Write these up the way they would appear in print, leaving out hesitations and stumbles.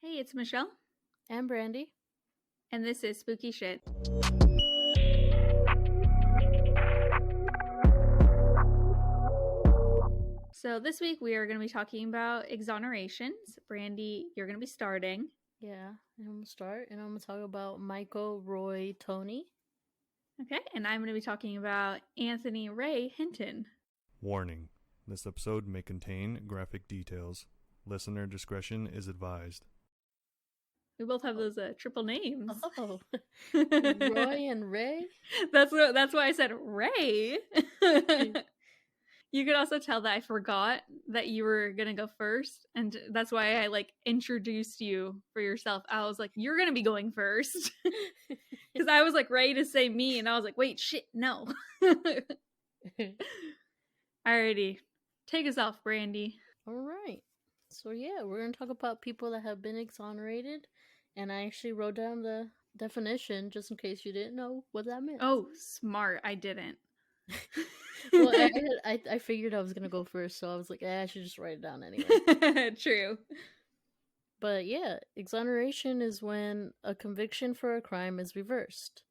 Hey, it's Michelle. And Brandy. And this is Spooky Shit. So this week we are going to be talking about exonerations. Brandy, you're going to be starting. Yeah, and I'm going to start, and I'm going to talk about Michael Roy Toney. Okay, and I'm going to be talking about Anthony Ray Hinton. Warning. This episode may contain graphic details. Listener discretion is advised. We both have those triple names. Oh, Roy and Ray? That's why I said Ray. You could also tell that I forgot that you were going to go first. And that's why I introduced you for yourself. I was like, you're going to be going first. Because I was ready to say me. And I was like, wait, shit, no. Alrighty. Take us off, Brandy. All right. So yeah, we're going to talk about people that have been exonerated. And I actually wrote down the definition just in case you didn't know what that meant. Oh, smart. I didn't. Well, I figured I was going to go first, so I was like, I should just write it down anyway. True. But yeah, exoneration is when a conviction for a crime is reversed.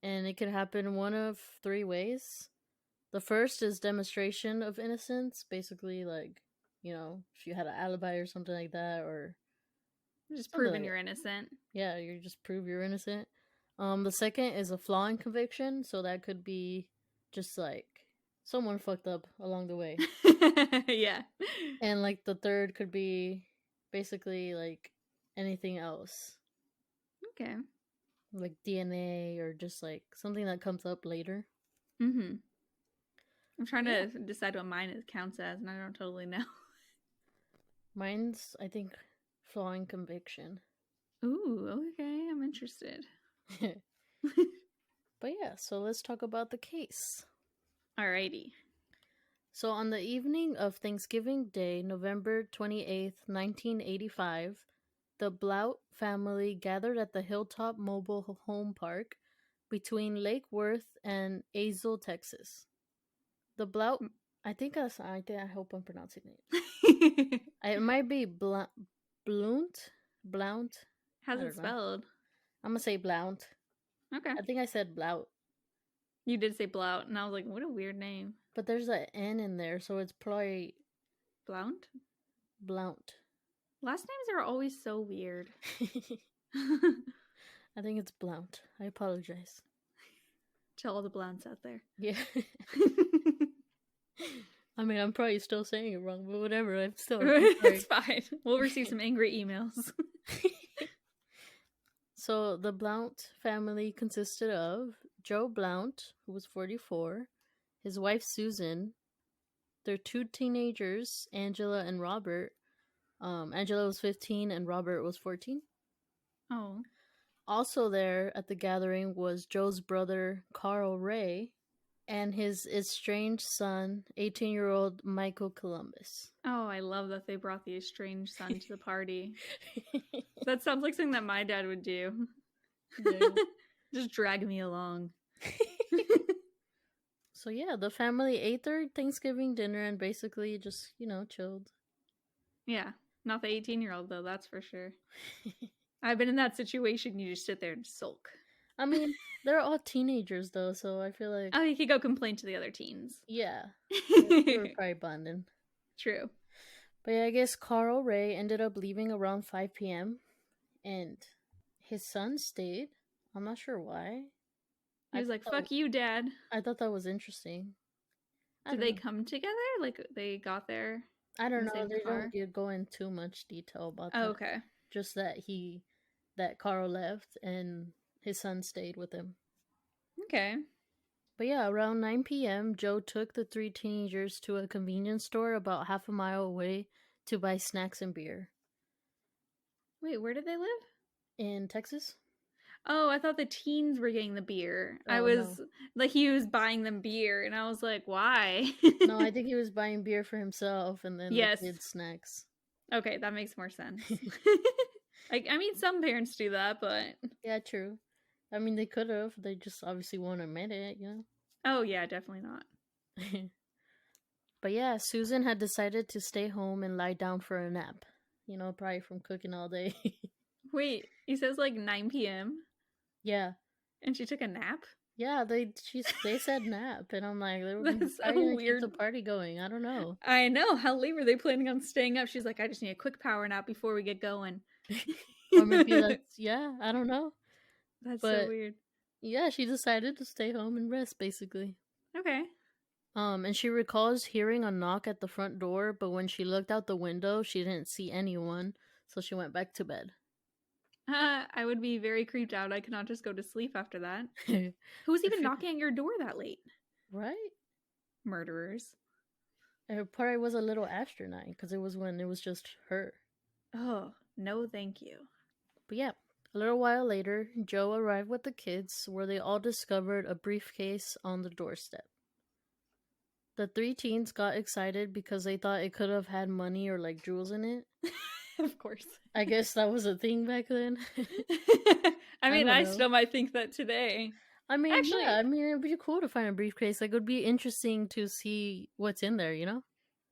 And it can happen one of three ways. The first is demonstration of innocence, basically if you had an alibi or something like that, or just proving you're innocent. Yeah, you just prove you're innocent. The second is a flaw in conviction, so that could be just someone fucked up along the way. Yeah. And the third could be basically anything else. Okay. Like DNA or just something that comes up later. Mm-hmm. I'm trying to decide what mine counts as, and I don't totally know. Mine's, I think, flaw in conviction. Ooh, okay. I'm interested. But yeah, so let's talk about the case. Alrighty. So on the evening of Thanksgiving Day, November 28th, 1985, the Blount family gathered at the Hilltop Mobile Home Park between Lake Worth and Azle, Texas. The Blount, I hope I'm pronouncing it. It might be Blount. How's it spelled? I'm gonna say Blount. Okay. I think I said Blount. You did say Blount, and I was like, what a weird name. But there's an N in there, so it's probably... Blount? Blount. Last names are always so weird. I think it's Blount. I apologize. To all the Blounts out there. Yeah. I mean, I'm probably still saying it wrong, but whatever. I'm still... It's fine. We'll receive some angry emails. So, the Blount family consisted of Joe Blount, who was 44, his wife Susan, their two teenagers, Angela and Robert. Angela was 15 and Robert was 14. Oh. Also there at the gathering was Joe's brother, Carl Ray, and his estranged son, 18-year-old Michael Columbus. Oh, I love that they brought the estranged son to the party. That sounds like something that my dad would do. Yeah. Just drag me along. So yeah, the family ate their Thanksgiving dinner and basically just, chilled. Yeah, not the 18-year-old though, that's for sure. I've been in that situation, you just sit there and sulk. I mean, they're all teenagers though, so I feel like... Oh, you could go complain to the other teens. Yeah. They were probably bonding. True. But yeah, I guess Carl Ray ended up leaving around 5 p.m. and his son stayed. I'm not sure why. He was like, fuck you, Dad. I thought that was interesting. Did they come together? They got there? I don't know. They don't go into too much detail about that. Oh, okay. Just that Carl left and his son stayed with him. Okay. But yeah, around 9 p.m., Joe took the three teenagers to a convenience store about half a mile away to buy snacks and beer. Wait, where did they live? In Texas. Oh, I thought the teens were getting the beer. No. He was buying them beer, and I was like, why? No, I think he was buying beer for himself and then the kids snacks. Okay, that makes more sense. I mean, some parents do that, but... Yeah, true. I mean, they could have. They just obviously won't admit it, Oh, yeah, definitely not. But yeah, Susan had decided to stay home and lie down for a nap. You know, probably from cooking all day. Wait, he says like 9 p.m. Yeah. and she took a nap? Yeah, they said nap, and I'm like, they were That's probably so gonna keep weird. the party going. I don't know. I know. How late were they planning on staying up? She's like, I just need a quick power nap before we get going. Or maybe I don't know. That's But so weird. yeah, she decided to stay home and rest, basically. Okay. And she recalls hearing a knock at the front door, but when she looked out the window, she didn't see anyone, so she went back to bed. I would be very creeped out. I could not just go to sleep after that. Who's even knocking at your door that late? Right? Murderers. It probably was a little after 9, because it was when it was just her. Oh, no thank you. But yeah, a little while later, Joe arrived with the kids, where they all discovered a briefcase on the doorstep. The 3 teens got excited because they thought it could have had money or like jewels in it. Of course. I guess that was a thing back then. I mean, don't I know. still might think that today. I mean, Actually- yeah, I mean, it'd be cool to find a briefcase. Like, it would be interesting to see what's in there, you know?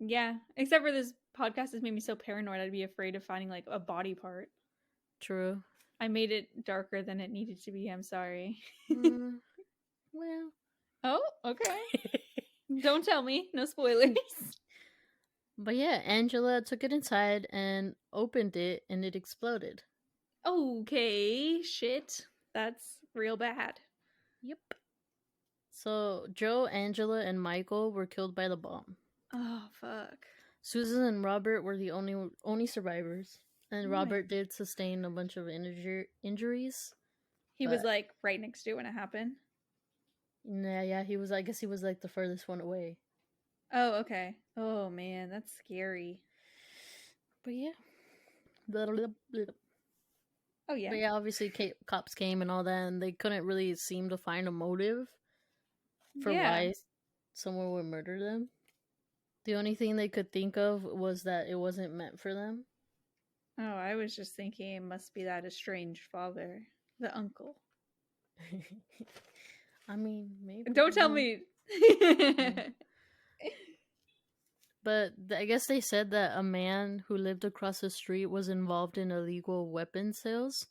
Yeah. Except for this podcast has made me so paranoid I'd be afraid of finding like a body part. True. I made it darker than it needed to be. I'm sorry. Well. Oh, okay. Don't tell me. No spoilers. But yeah, Angela took it inside and opened it, and it exploded. Okay, shit. That's real bad. Yep. So Joe, Angela, and Michael were killed by the bomb. Oh, fuck. Susan and Robert were the only survivors, and Oh Robert did sustain a bunch of injuries. He was But- like right next to it when it happened. Yeah, he was. I guess he was like the furthest one away. Oh, okay. Oh, man, that's scary. But yeah. Oh, yeah. But yeah, obviously cops came and all that, and they couldn't really seem to find a motive for why someone would murder them. The only thing they could think of was that it wasn't meant for them. Oh, I was just thinking it must be that estranged father, the uncle. I mean, maybe. Don't tell me. But I guess they said that a man who lived across the street was involved in illegal weapon sales.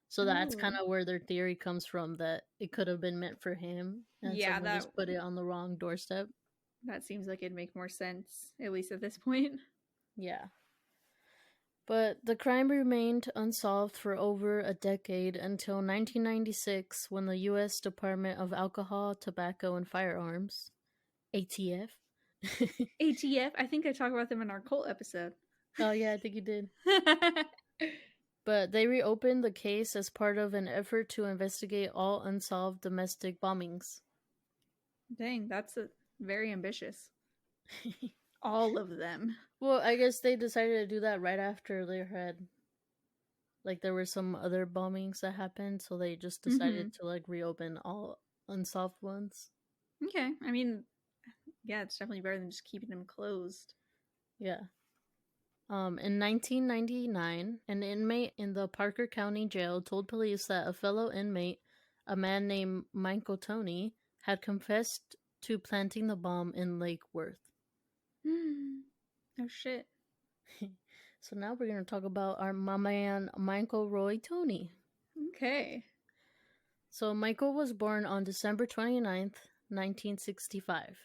So that's Ooh. kind of where their theory comes from, that it could have been meant for him. And Yeah, someone just put it on the wrong doorstep. That seems like it'd make more sense, at least at this point. Yeah. But the crime remained unsolved for over a decade until 1996, when the U.S. Department of Alcohol, Tobacco, and Firearms, ATF. ATF? I think I talked about them in our cult episode. Oh, yeah, I think you did. But they reopened the case as part of an effort to investigate all unsolved domestic bombings. Dang, that's very ambitious. All of them. Well, I guess they decided to do that right after they had, like, there were some other bombings that happened, so they just decided to, like, reopen all unsolved ones. Okay, I mean, yeah, it's definitely better than just keeping them closed. Yeah. In 1999, an inmate in the Parker County Jail told police that a fellow inmate, a man named Michael Toney, had confessed to planting the bomb in Lake Worth. Oh shit. So now we're going to talk about my man Michael Roy Toney. Okay. So Michael was born on December 29th, 1965.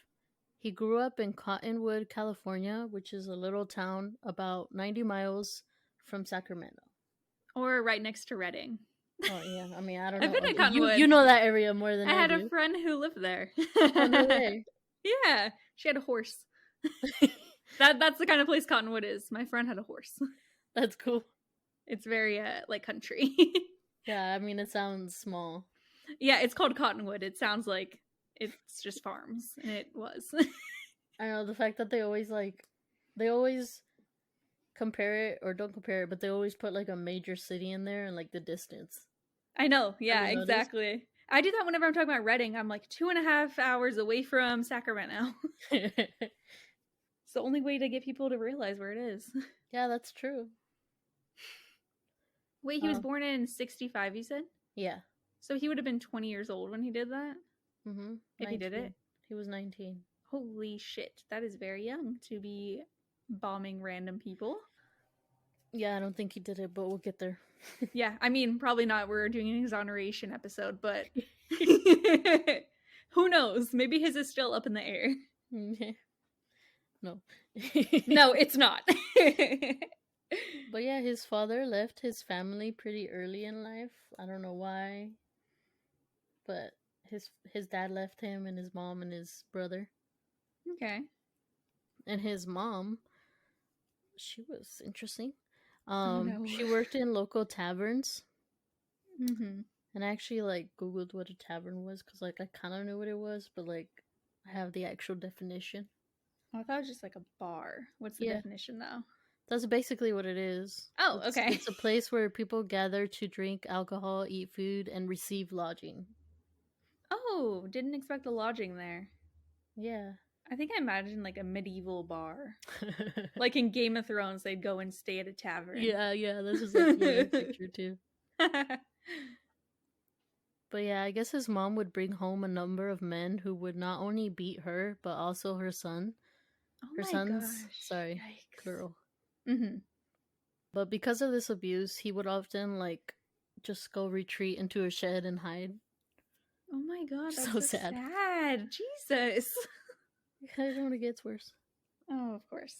He grew up in Cottonwood, California, which is a little town about 90 miles from Sacramento. Or right next to Redding. Oh, yeah. I mean, I don't know. I've been to Cottonwood. You know that area more than I had do. a friend who lived there. Oh, no way. Yeah, she had a horse. That's the kind of place Cottonwood is. My friend had a horse. That's cool. It's very like country. Yeah, I mean, it sounds small. Yeah, it's called Cottonwood. It sounds like it's just farms, and it was. I know the fact that they always compare it, or don't compare it, but they always put like a major city in there and like the distance. I know. Yeah, Have you noticed? exactly. I do that whenever I'm talking about Redding. I'm like 2.5 hours away from Sacramento. It's the only way to get people to realize where it is. Yeah, that's true. Wait, he was born in 65, you said? Yeah. So he would have been 20 years old when he did that? Mm-hmm. If he did it? He was 19. Holy shit. That is very young to be bombing random people. Yeah, I don't think he did it, but we'll get there. Yeah, I mean, probably not. We're doing an exoneration episode, but who knows? Maybe his is still up in the air. No. No, it's not. But yeah, his father left his family pretty early in life. I don't know why, but his dad left him and his mom and his brother. Okay. And his mom, she was interesting. Oh, no. She worked in local taverns. Mm-hmm. And I actually like Googled what a tavern was because like I kind of knew what it was, but like I have the actual definition. Oh, I thought it was just like a bar. What's the definition though? That's basically what it is. Oh, okay. It's a place where people gather to drink alcohol, eat food, and receive lodging. Oh, didn't expect the lodging there. Yeah. I think I imagined like a medieval bar. Like in Game of Thrones, they'd go and stay at a tavern. Yeah, this is like my picture too. But yeah, I guess his mom would bring home a number of men who would not only beat her, but also her son. Oh her my son's, gosh. sorry, Yikes. girl. Mm-hmm. But because of this abuse, he would often like just go retreat into a shed and hide. Oh my god, that's So so sad. Jesus. I don't want to get worse. Oh, of course.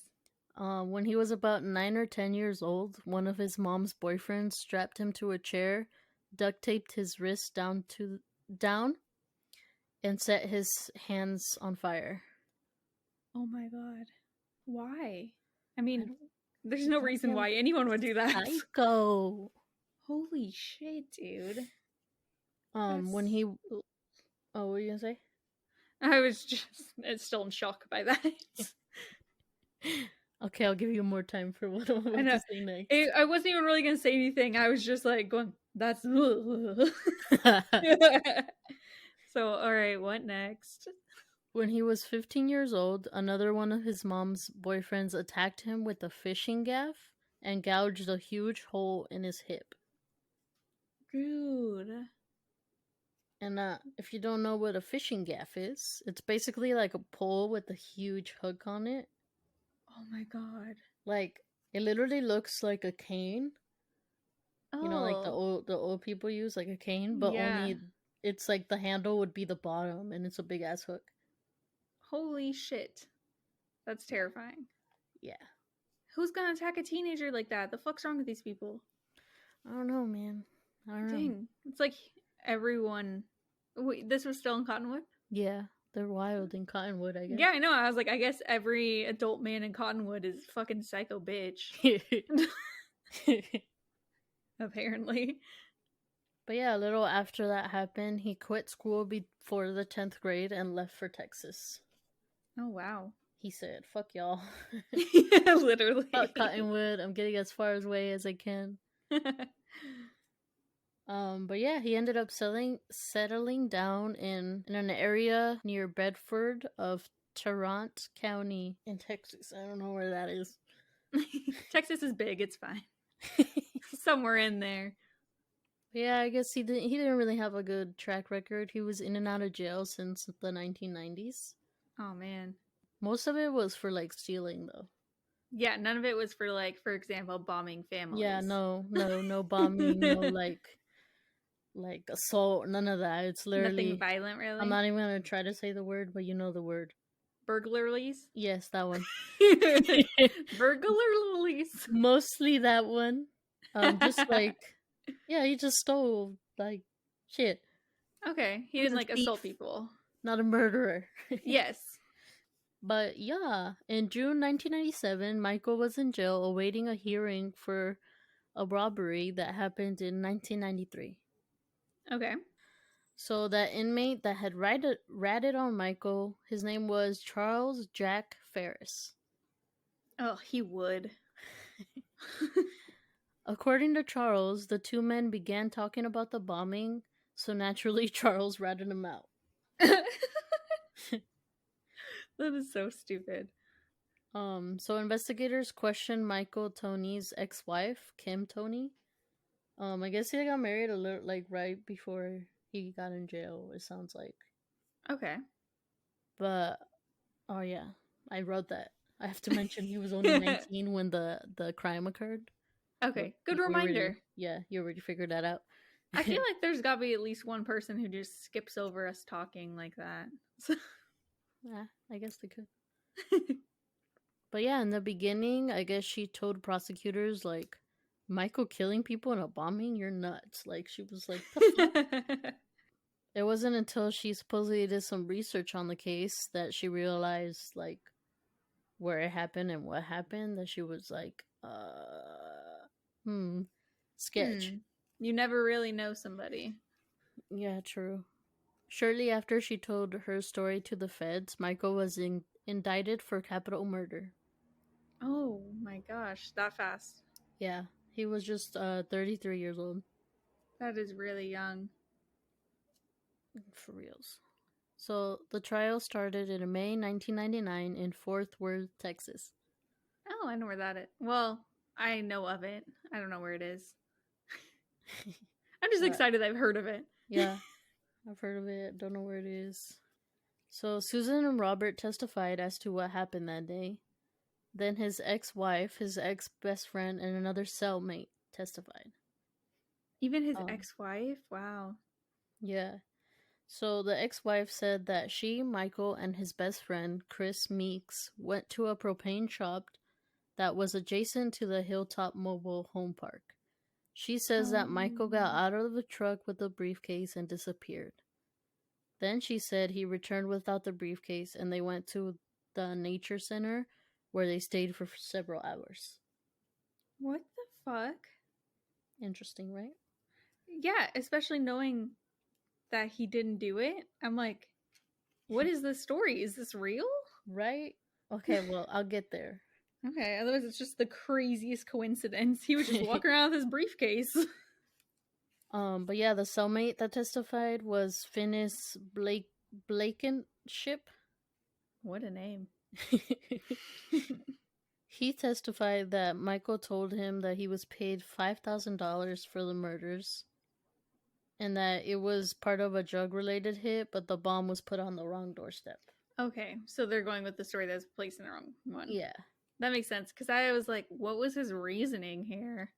When he was about 9 or 10 years old, one of his mom's boyfriends strapped him to a chair, duct taped his wrists down, and set his hands on fire. Oh my god. Why? I mean, there's no reason why anyone would do that. Psycho. Holy shit, dude. When he... Oh, what were you gonna say? I was just still in shock by that. Okay, I'll give you more time for what I'm going to say next. I wasn't even really going to say anything. I was just like going, that's... So, alright, what next? When he was 15 years old, another one of his mom's boyfriends attacked him with a fishing gaff and gouged a huge hole in his hip. Dude. And if you don't know what a fishing gaff is, it's basically like a pole with a huge hook on it. Oh my god. Like, it literally looks like a cane. Oh. You know, like the old people use, like a cane, but only it's like the handle would be the bottom and it's a big ass hook. Holy shit. That's terrifying. Yeah. Who's gonna attack a teenager like that? The fuck's wrong with these people? I don't know, man. I don't know. Dang. It's like everyone... Wait, this was still in Cottonwood? Yeah. They're wild in Cottonwood, I guess. Yeah, I know. I was like, I guess every adult man in Cottonwood is fucking psycho bitch. Apparently. But yeah, a little after that happened, he quit school before the 10th grade and left for Texas. Oh, wow. He said, fuck y'all. Yeah, literally. Fuck Cottonwood. I'm getting as far away as I can. But yeah, he ended up settling down in an area near Bedford of Tarrant County in Texas. I don't know where that is. Texas is big. It's fine. Somewhere in there. Yeah, I guess he didn't really have a good track record. He was in and out of jail since the 1990s. Oh man. Most of it was for like stealing though. Yeah, none of it was for like, for example, bombing families. Yeah, no bombing, no like assault, none of that. It's literally nothing violent, really. I'm not even gonna try to say the word, but you know the word. Burglaries? Yes, that one. Burglaries. Mostly that one. Just like, yeah, he just stole like shit. Okay, he didn't like assault people. Not a murderer. Yes. But yeah, in June 1997, Michael was in jail awaiting a hearing for a robbery that happened in 1993. Okay. So that inmate that had ratted on Michael, his name was Charles Jack Ferris. Oh, he would. According to Charles, the two men began talking about the bombing, so naturally Charles ratted him out. That is so stupid. So investigators questioned Michael Toney's ex-wife, Kim Toney. I guess he got married a little, like, right before he got in jail, it sounds like. Okay. But, oh yeah, I wrote that. I have to mention he was only 19 when the crime occurred. Okay, good You already- reminder. yeah, you already figured that out. I feel like there's got to be at least one person who just skips over us talking like that. Yeah, I guess they could. But yeah, in the beginning, I guess she told prosecutors, like, Michael killing people in a bombing? You're nuts. Like, she was like, the fuck? It wasn't until she supposedly did some research on the case that she realized, like, where it happened and what happened, that she was like, sketch. You never really know somebody. Yeah, true. Shortly after she told her story to the feds, Michael was indicted for capital murder. Oh my gosh, that fast. Yeah, he was just 33 years old. That is really young. For reals. So the trial started in May 1999 in Fort Worth, Texas. Oh, I know where that is. Well, I know of it. I don't know where it is. I'm just excited I've heard of it. Yeah, I've heard of it. Don't know where it is. So Susan and Robert testified as to what happened that day. Then his ex-wife, his ex-best friend, and another cellmate testified. Even his ex-wife? Wow. Yeah. So the ex-wife said that she, Michael, and his best friend, Chris Meeks, went to a propane shop that was adjacent to the Hilltop Mobile Home Park. She says that Michael got out of the truck with the briefcase and disappeared. Then she said he returned without the briefcase and they went to the nature center where they stayed for several hours. What the fuck? Interesting, right? Yeah, especially knowing that he didn't do it. I'm like, what is this story? Is this real? Right? Okay, well, I'll get there. Okay, otherwise it's just the craziest coincidence. He was just walking around with his briefcase. But yeah, the cellmate that testified was Finis Blankenship. What a name. He testified that Michael told him that he was paid $5,000 for the murders and that it was part of a drug-related hit, but the bomb was put on the wrong doorstep. Okay, so they're going with the story that's placed in the wrong one. Yeah. That makes sense, because I was like, what was his reasoning here?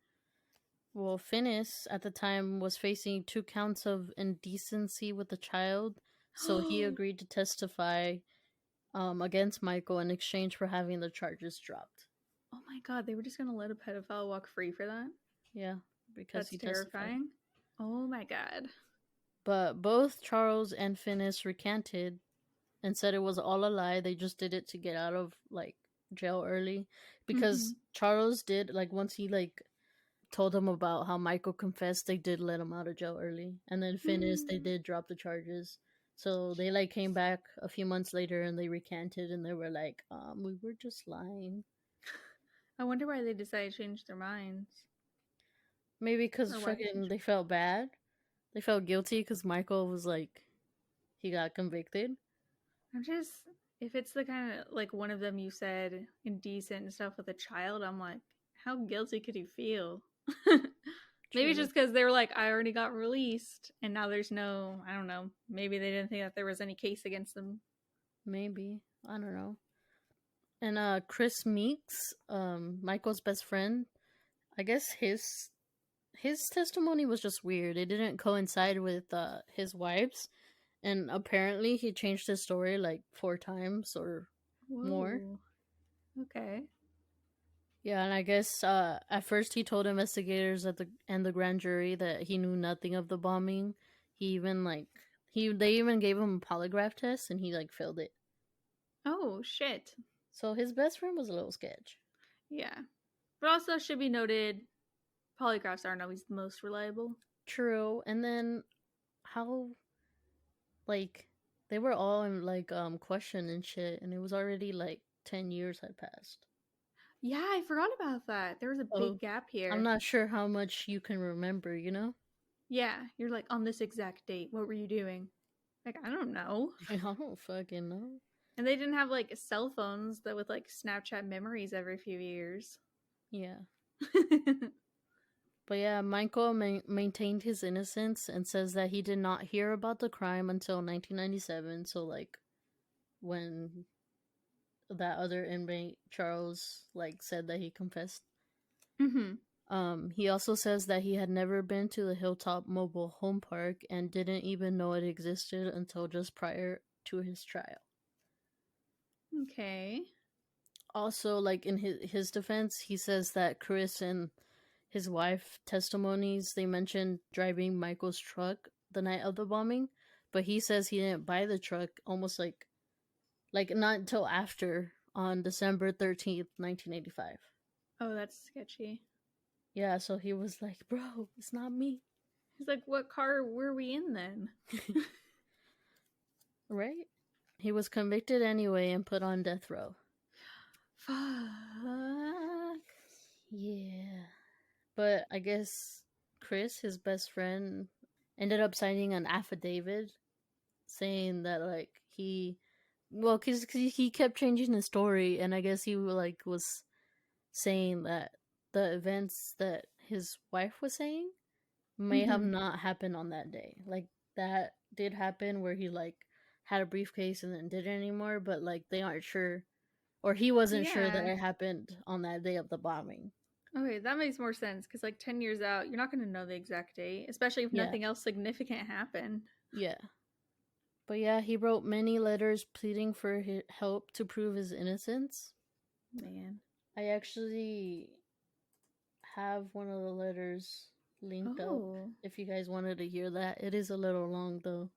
Well, Finis, at the time, was facing 2 counts of indecency with a child, so he agreed to testify against Michael in exchange for having the charges dropped. Oh my god, they were just going to let a pedophile walk free for that? Yeah, because that's terrifying. Oh my god. But both Charles and Finis recanted and said it was all a lie. They just did it to get out of, like, jail early. Because Charles did, like, once he, like, told him about how Michael confessed, they did let him out of jail early. And then Finis, they did drop the charges. So they, like, came back a few months later and they recanted and they were like, we were just lying. I wonder why they decided to change their minds. Maybe because fucking they felt bad. They felt guilty because Michael was like, he got convicted. I'm just, if it's the kind of, like, one of them you said indecent and stuff with a child, I'm like, how guilty could he feel? Maybe just because they were like, I already got released and now there's no, I don't know, maybe they didn't think that there was any case against them. Maybe. I don't know. And Chris Meeks, Michael's best friend, I guess his testimony was just weird. It didn't coincide with his wife's, and apparently he changed his story like 4 times or more. Okay. Yeah, and I guess at first he told investigators and the grand jury that he knew nothing of the bombing. He even they even gave him a polygraph test and he like failed it. Oh shit. So his best friend was a little sketch. Yeah. But also should be noted, polygraphs aren't always the most reliable. True. And then how, like, they were all in like question and shit, and it was already like 10 years had passed. Yeah, I forgot about that. There was a big gap here. I'm not sure how much you can remember, you know? Yeah, you're like, on this exact date, what were you doing? Like, I don't know. I don't fucking know. And they didn't have like cell phones that with like Snapchat memories every few years. Yeah. But yeah, Michael maintained his innocence and says that he did not hear about the crime until 1997. So like when that other inmate, Charles, like said that he confessed. He also says that he had never been to the Hilltop Mobile Home Park and didn't even know it existed until just prior to his trial. Okay. Also, like in his defense, he says that Chris and his wife testimonies, they mentioned driving Michael's truck the night of the bombing, but he says he didn't buy the truck almost like not until after, on December 13th, 1985. Oh, that's sketchy. Yeah, so he was like, bro, it's not me. He's like, what car were we in then? Right? He was convicted anyway and put on death row. Fuck. Yeah. But I guess Chris, his best friend, ended up signing an affidavit saying that, like, because he kept changing his story, and I guess he, like, was saying that the events that his wife was saying may have not happened on that day. Like, that did happen where he, like, had a briefcase and then didn't anymore, but, like, they aren't sure, or he wasn't sure that it happened on that day of the bombing. Okay, that makes more sense, because, like, 10 years out, you're not going to know the exact date, especially if nothing else significant happened. Yeah. But yeah, he wrote many letters pleading for help to prove his innocence. Man. I actually have one of the letters linked up if you guys wanted to hear that. It is a little long, though.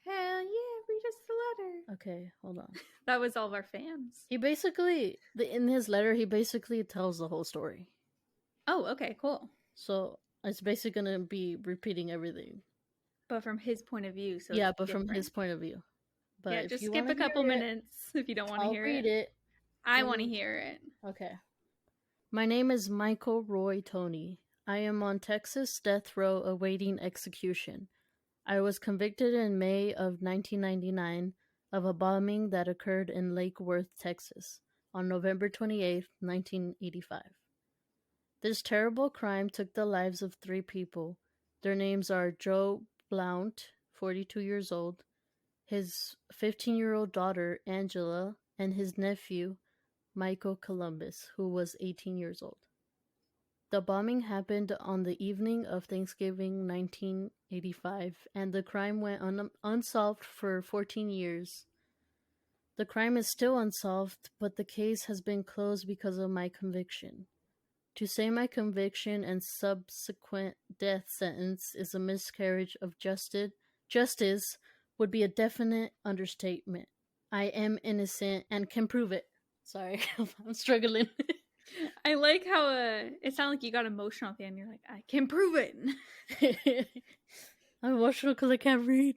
Hell yeah, read us the letter. Okay, hold on. That was all of our fans. He basically, in his letter, he basically tells the whole story. Oh, okay, cool. So it's basically going to be repeating everything. But from his point of view, so yeah, but from his point of view. But yeah, just skip a couple minutes if you don't want to hear it. I'll read it. I want to hear it. Okay. My name is Michael Roy Toney. I am on Texas death row awaiting execution. I was convicted in May of 1999 of a bombing that occurred in Lake Worth, Texas, on November 28, 1985. This terrible crime took the lives of 3 people. Their names are Joe Blount, 42 years old, his 15-year-old daughter, Angela, and his nephew, Michael Columbus, who was 18 years old. The bombing happened on the evening of Thanksgiving 1985, and the crime went unsolved for 14 years. The crime is still unsolved, but the case has been closed because of my conviction. To say my conviction and subsequent death sentence is a miscarriage of justice would be a definite understatement. I am innocent and can prove it. Sorry, I'm struggling. I like how it sounded like you got emotional at the end. You're like, I can prove it. I'm emotional because I can't read.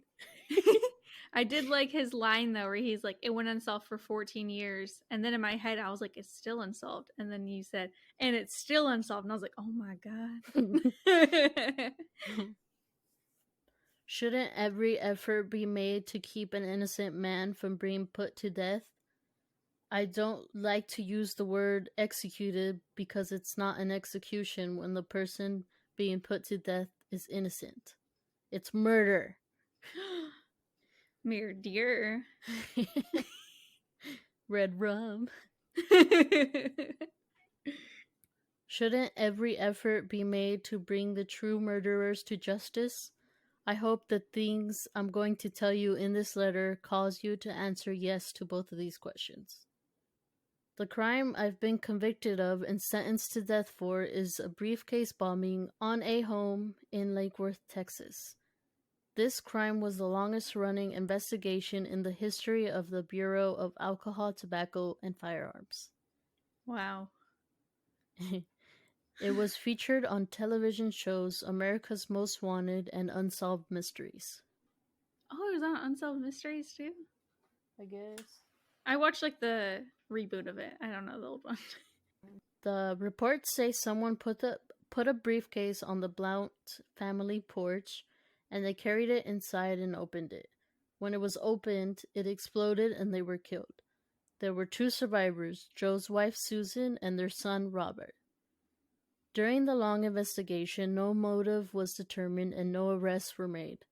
I did like his line, though, where he's like, it went unsolved for 14 years. And then in my head, I was like, it's still unsolved. And then you said, and it's still unsolved. And I was like, oh my God. Shouldn't every effort be made to keep an innocent man from being put to death? I don't like to use the word executed because it's not an execution when the person being put to death is innocent. It's murder. Mere dear. Red rum. Shouldn't every effort be made to bring the true murderers to justice? I hope the things I'm going to tell you in this letter cause you to answer yes to both of these questions. The crime I've been convicted of and sentenced to death for is a briefcase bombing on a home in Lake Worth, Texas. This crime was the longest-running investigation in the history of the Bureau of Alcohol, Tobacco, and Firearms. Wow. It was featured on television shows America's Most Wanted and Unsolved Mysteries. Oh, it was on Unsolved Mysteries, too? I guess. I watched, like, the reboot of it. I don't know the old one. The reports say someone put a briefcase on the Blount family porch, and they carried it inside and opened it. When it was opened, it exploded and they were killed. There were 2 survivors, Joe's wife Susan and their son Robert. During the long investigation, no motive was determined and no arrests were made,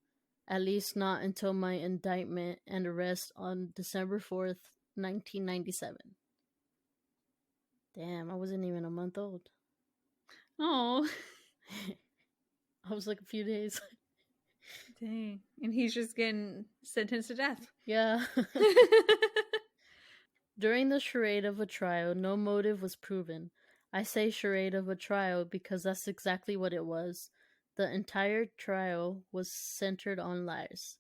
at least not until my indictment and arrest on December 4th, 1997. Damn, I wasn't even a month old. Oh, I was like a few days. dang. And he's just getting sentenced to death. Yeah. During the charade of a trial, no motive was proven. I say charade of a trial because that's exactly what it was. The entire trial was centered on lies.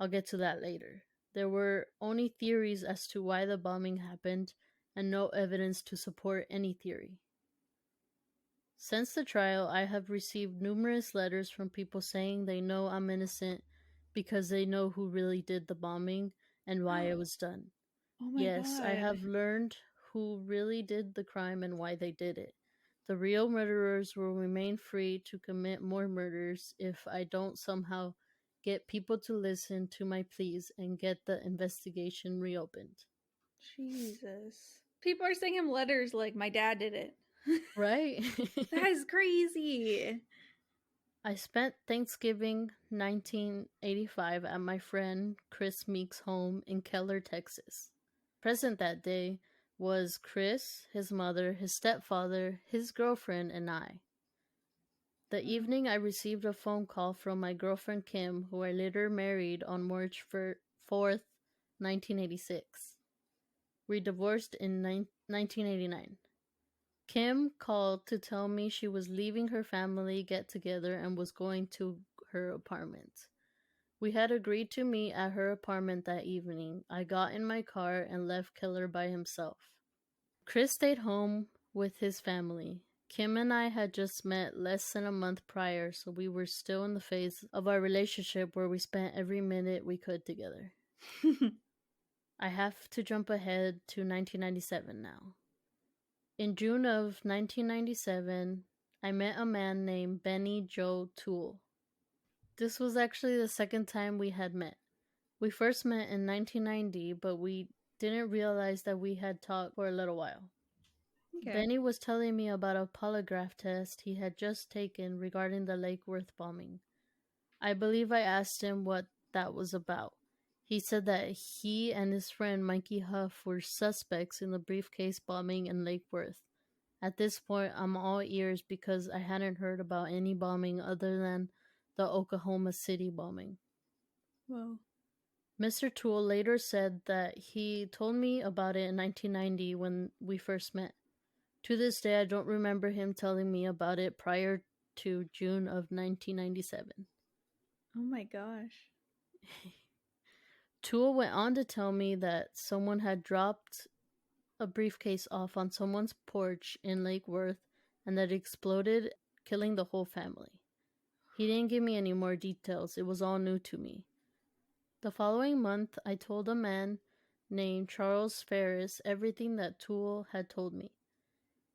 I'll get to that later. There were only theories as to why the bombing happened and no evidence to support any theory. Since the trial, I have received numerous letters from people saying they know I'm innocent because they know who really did the bombing and why it was done. Oh my Yes, I God. have learned who really did the crime and why they did it. The real murderers will remain free to commit more murders if I don't somehow get people to listen to my pleas and get the investigation reopened. Jesus. People are sending him letters like, my dad did it. Right? That is crazy. I spent Thanksgiving 1985 at my friend Chris Meek's home in Keller, Texas. Present that day was Chris, his mother, his stepfather, his girlfriend, and I. The evening I received a phone call from my girlfriend Kim, who I later married on March 4th, 1986. We divorced in 1989. Kim called to tell me she was leaving her family get-together and was going to her apartment. We had agreed to meet at her apartment that evening. I got in my car and left Keller by himself. Chris stayed home with his family. Kim and I had just met less than a month prior, so we were still in the phase of our relationship where we spent every minute we could together. I have to jump ahead to 1997 now. In June of 1997, I met a man named Benny Joe Toole. This was actually the second time we had met. We first met in 1990, but we didn't realize that we had talked for a little while. Okay. Benny was telling me about a polygraph test he had just taken regarding the Lake Worth bombing. I believe I asked him what that was about. He said that he and his friend Mikey Huff were suspects in the briefcase bombing in Lake Worth. At this point, I'm all ears because I hadn't heard about any bombing other than the Oklahoma City bombing. Whoa. Mr. Toole later said that he told me about it in 1990 when we first met. To this day, I don't remember him telling me about it prior to June of 1997. Oh my gosh. Toole went on to tell me that someone had dropped a briefcase off on someone's porch in Lake Worth and that it exploded, killing the whole family. He didn't give me any more details. It was all new to me. The following month, I told a man named Charles Ferris everything that Toole had told me.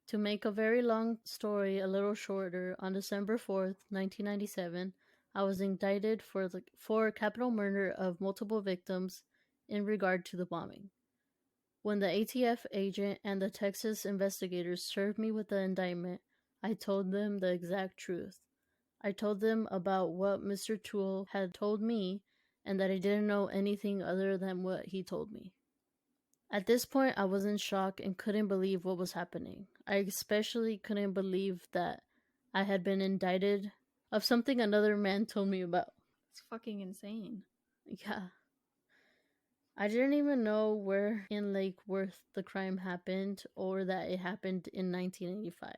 To make a very long story a little shorter, on December 4th, 1997, I was indicted for capital murder of multiple victims in regard to the bombing. When the ATF agent and the Texas investigators served me with the indictment, I told them the exact truth. I told them about what Mr. Toole had told me and that I didn't know anything other than what he told me. At this point, I was in shock and couldn't believe what was happening. I especially couldn't believe that I had been indicted of something another man told me about. It's fucking insane. Yeah. I didn't even know where in Lake Worth the crime happened or that it happened in 1985.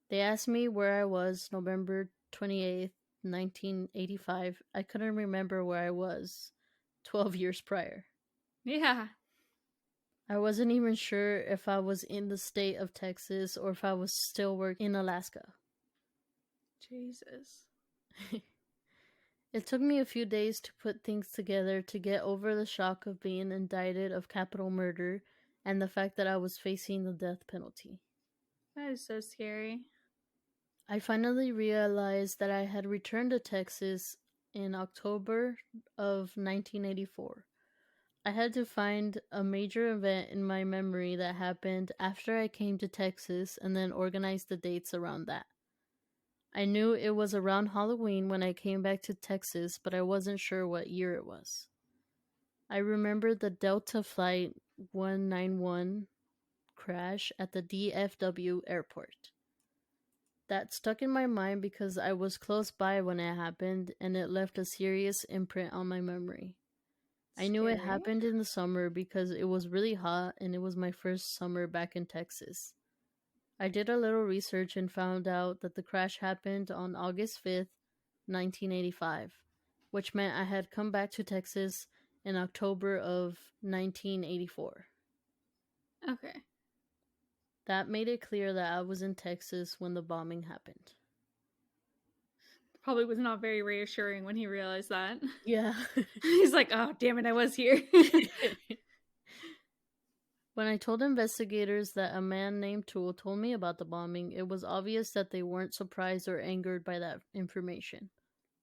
They asked me where I was November 28th, 1985. I couldn't remember where I was 12 years prior. Yeah. I wasn't even sure if I was in the state of Texas or if I was still working in Alaska. Jesus. It took me a few days to put things together to get over the shock of being indicted of capital murder and the fact that I was facing the death penalty. That is so scary. I finally realized that I had returned to Texas in October of 1984. I had to find a major event in my memory that happened after I came to Texas and then organize the dates around that. I knew it was around Halloween when I came back to Texas, but I wasn't sure what year it was. I remember the Delta Flight 191 crash at the DFW airport. That stuck in my mind because I was close by when it happened, and it left a serious imprint on my memory. I knew it Scary. happened in the summer because it was really hot and it was my first summer back in Texas. I did a little research and found out that the crash happened on August 5th, 1985, which meant I had come back to Texas in October of 1984. Okay. That made it clear that I was in Texas when the bombing happened. Probably was not very reassuring when he realized that. Yeah. He's like, oh, damn it, I was here. When I told investigators that a man named Toole told me about the bombing, it was obvious that they weren't surprised or angered by that information.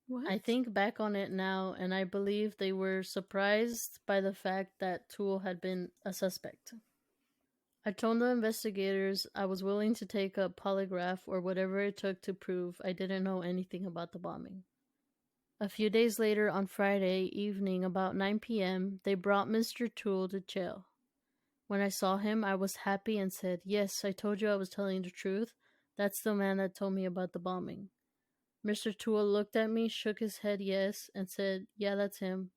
What? I think back on it now, and I believe they were surprised by the fact that Toole had been a suspect. I told the investigators I was willing to take a polygraph or whatever it took to prove I didn't know anything about the bombing. A few days later, on Friday evening about 9 p.m., they brought Mr. Toole to jail. When I saw him, I was happy and said, "Yes, I told you I was telling the truth. That's the man that told me about the bombing." Mr. Toole looked at me, shook his head yes, and said, "Yeah, that's him.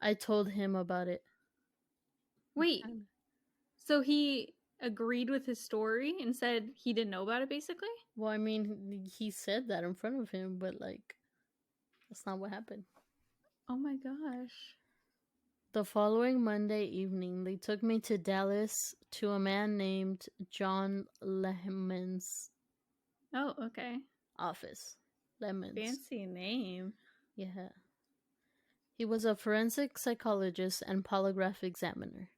I told him about it." Wait, so he agreed with his story and said he didn't know about it, basically? Well, I mean, he said that in front of him, but, that's not what happened. Oh my gosh. The following Monday evening, they took me to Dallas to a man named John Lemon's Oh, okay. office. Lemons. Fancy name. Yeah. He was a forensic psychologist and polygraph examiner.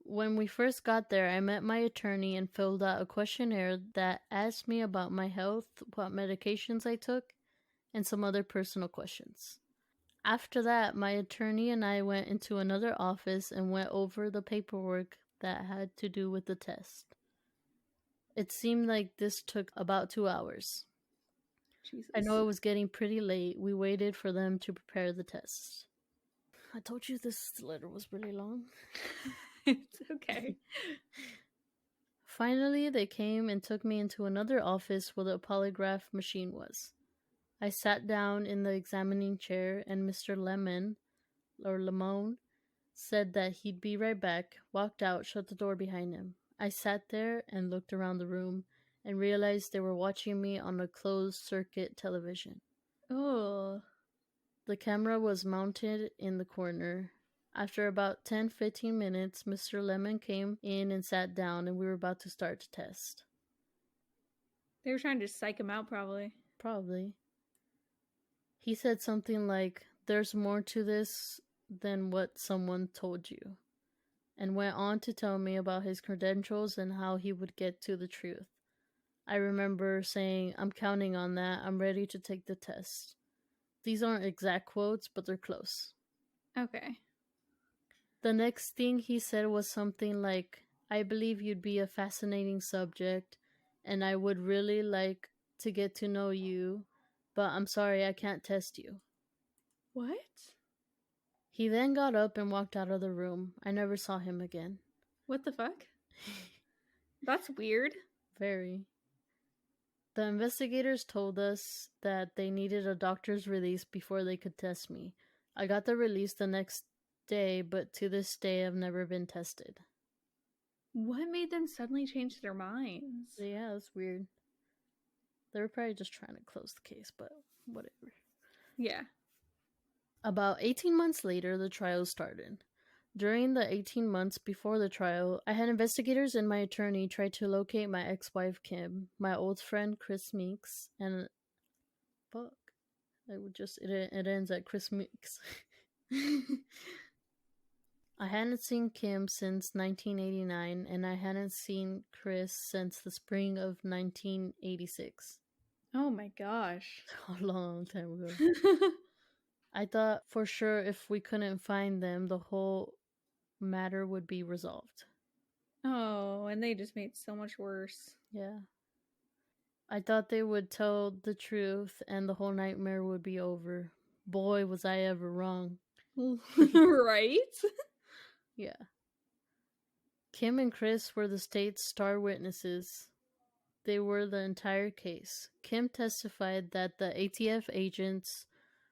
When we first got there, I met my attorney and filled out a questionnaire that asked me about my health, what medications I took, and some other personal questions. After that, my attorney and I went into another office and went over the paperwork that had to do with the test. It seemed like this took about 2 hours. Jesus. I know it was getting pretty late. We waited for them to prepare the test. I told you this letter was really long. It's okay. Finally, they came and took me into another office where the polygraph machine was. I sat down in the examining chair, and Mr. Lemon, said that he'd be right back, walked out, shut the door behind him. I sat there and looked around the room and realized they were watching me on a closed-circuit television. Oh. The camera was mounted in the corner. After about 10-15 minutes, Mr. Lemon came in and sat down, and we were about to start the test. They were trying to psych him out, probably. Probably. He said something like, "There's more to this than what someone told you," and went on to tell me about his credentials and how he would get to the truth. I remember saying, "I'm counting on that. I'm ready to take the test." These aren't exact quotes, but they're close. Okay. The next thing he said was something like, "I believe you'd be a fascinating subject, and I would really like to get to know you, but I'm sorry I can't test you." What? He then got up and walked out of the room. I never saw him again. What the fuck? That's weird. Very. The investigators told us that they needed a doctor's release before they could test me. I got the release the next day, but to this day I've never been tested. What made them suddenly change their minds? Yeah, that's weird. They were probably just trying to close the case, but whatever. Yeah. About 18 months later, the trial started. During the 18 months before the trial, I had investigators and my attorney try to locate my ex-wife Kim, my old friend Chris Meeks, and it ends at Chris Meeks. I hadn't seen Kim since 1989, and I hadn't seen Chris since the spring of 1986. Oh my gosh. A long time ago. I thought for sure if we couldn't find them, the whole matter would be resolved. Oh, and they just made it so much worse. Yeah. I thought they would tell the truth and the whole nightmare would be over. Boy, was I ever wrong. Right? Yeah. Kim and Chris were the state's star witnesses. They were the entire case. Kim testified that the ATF agents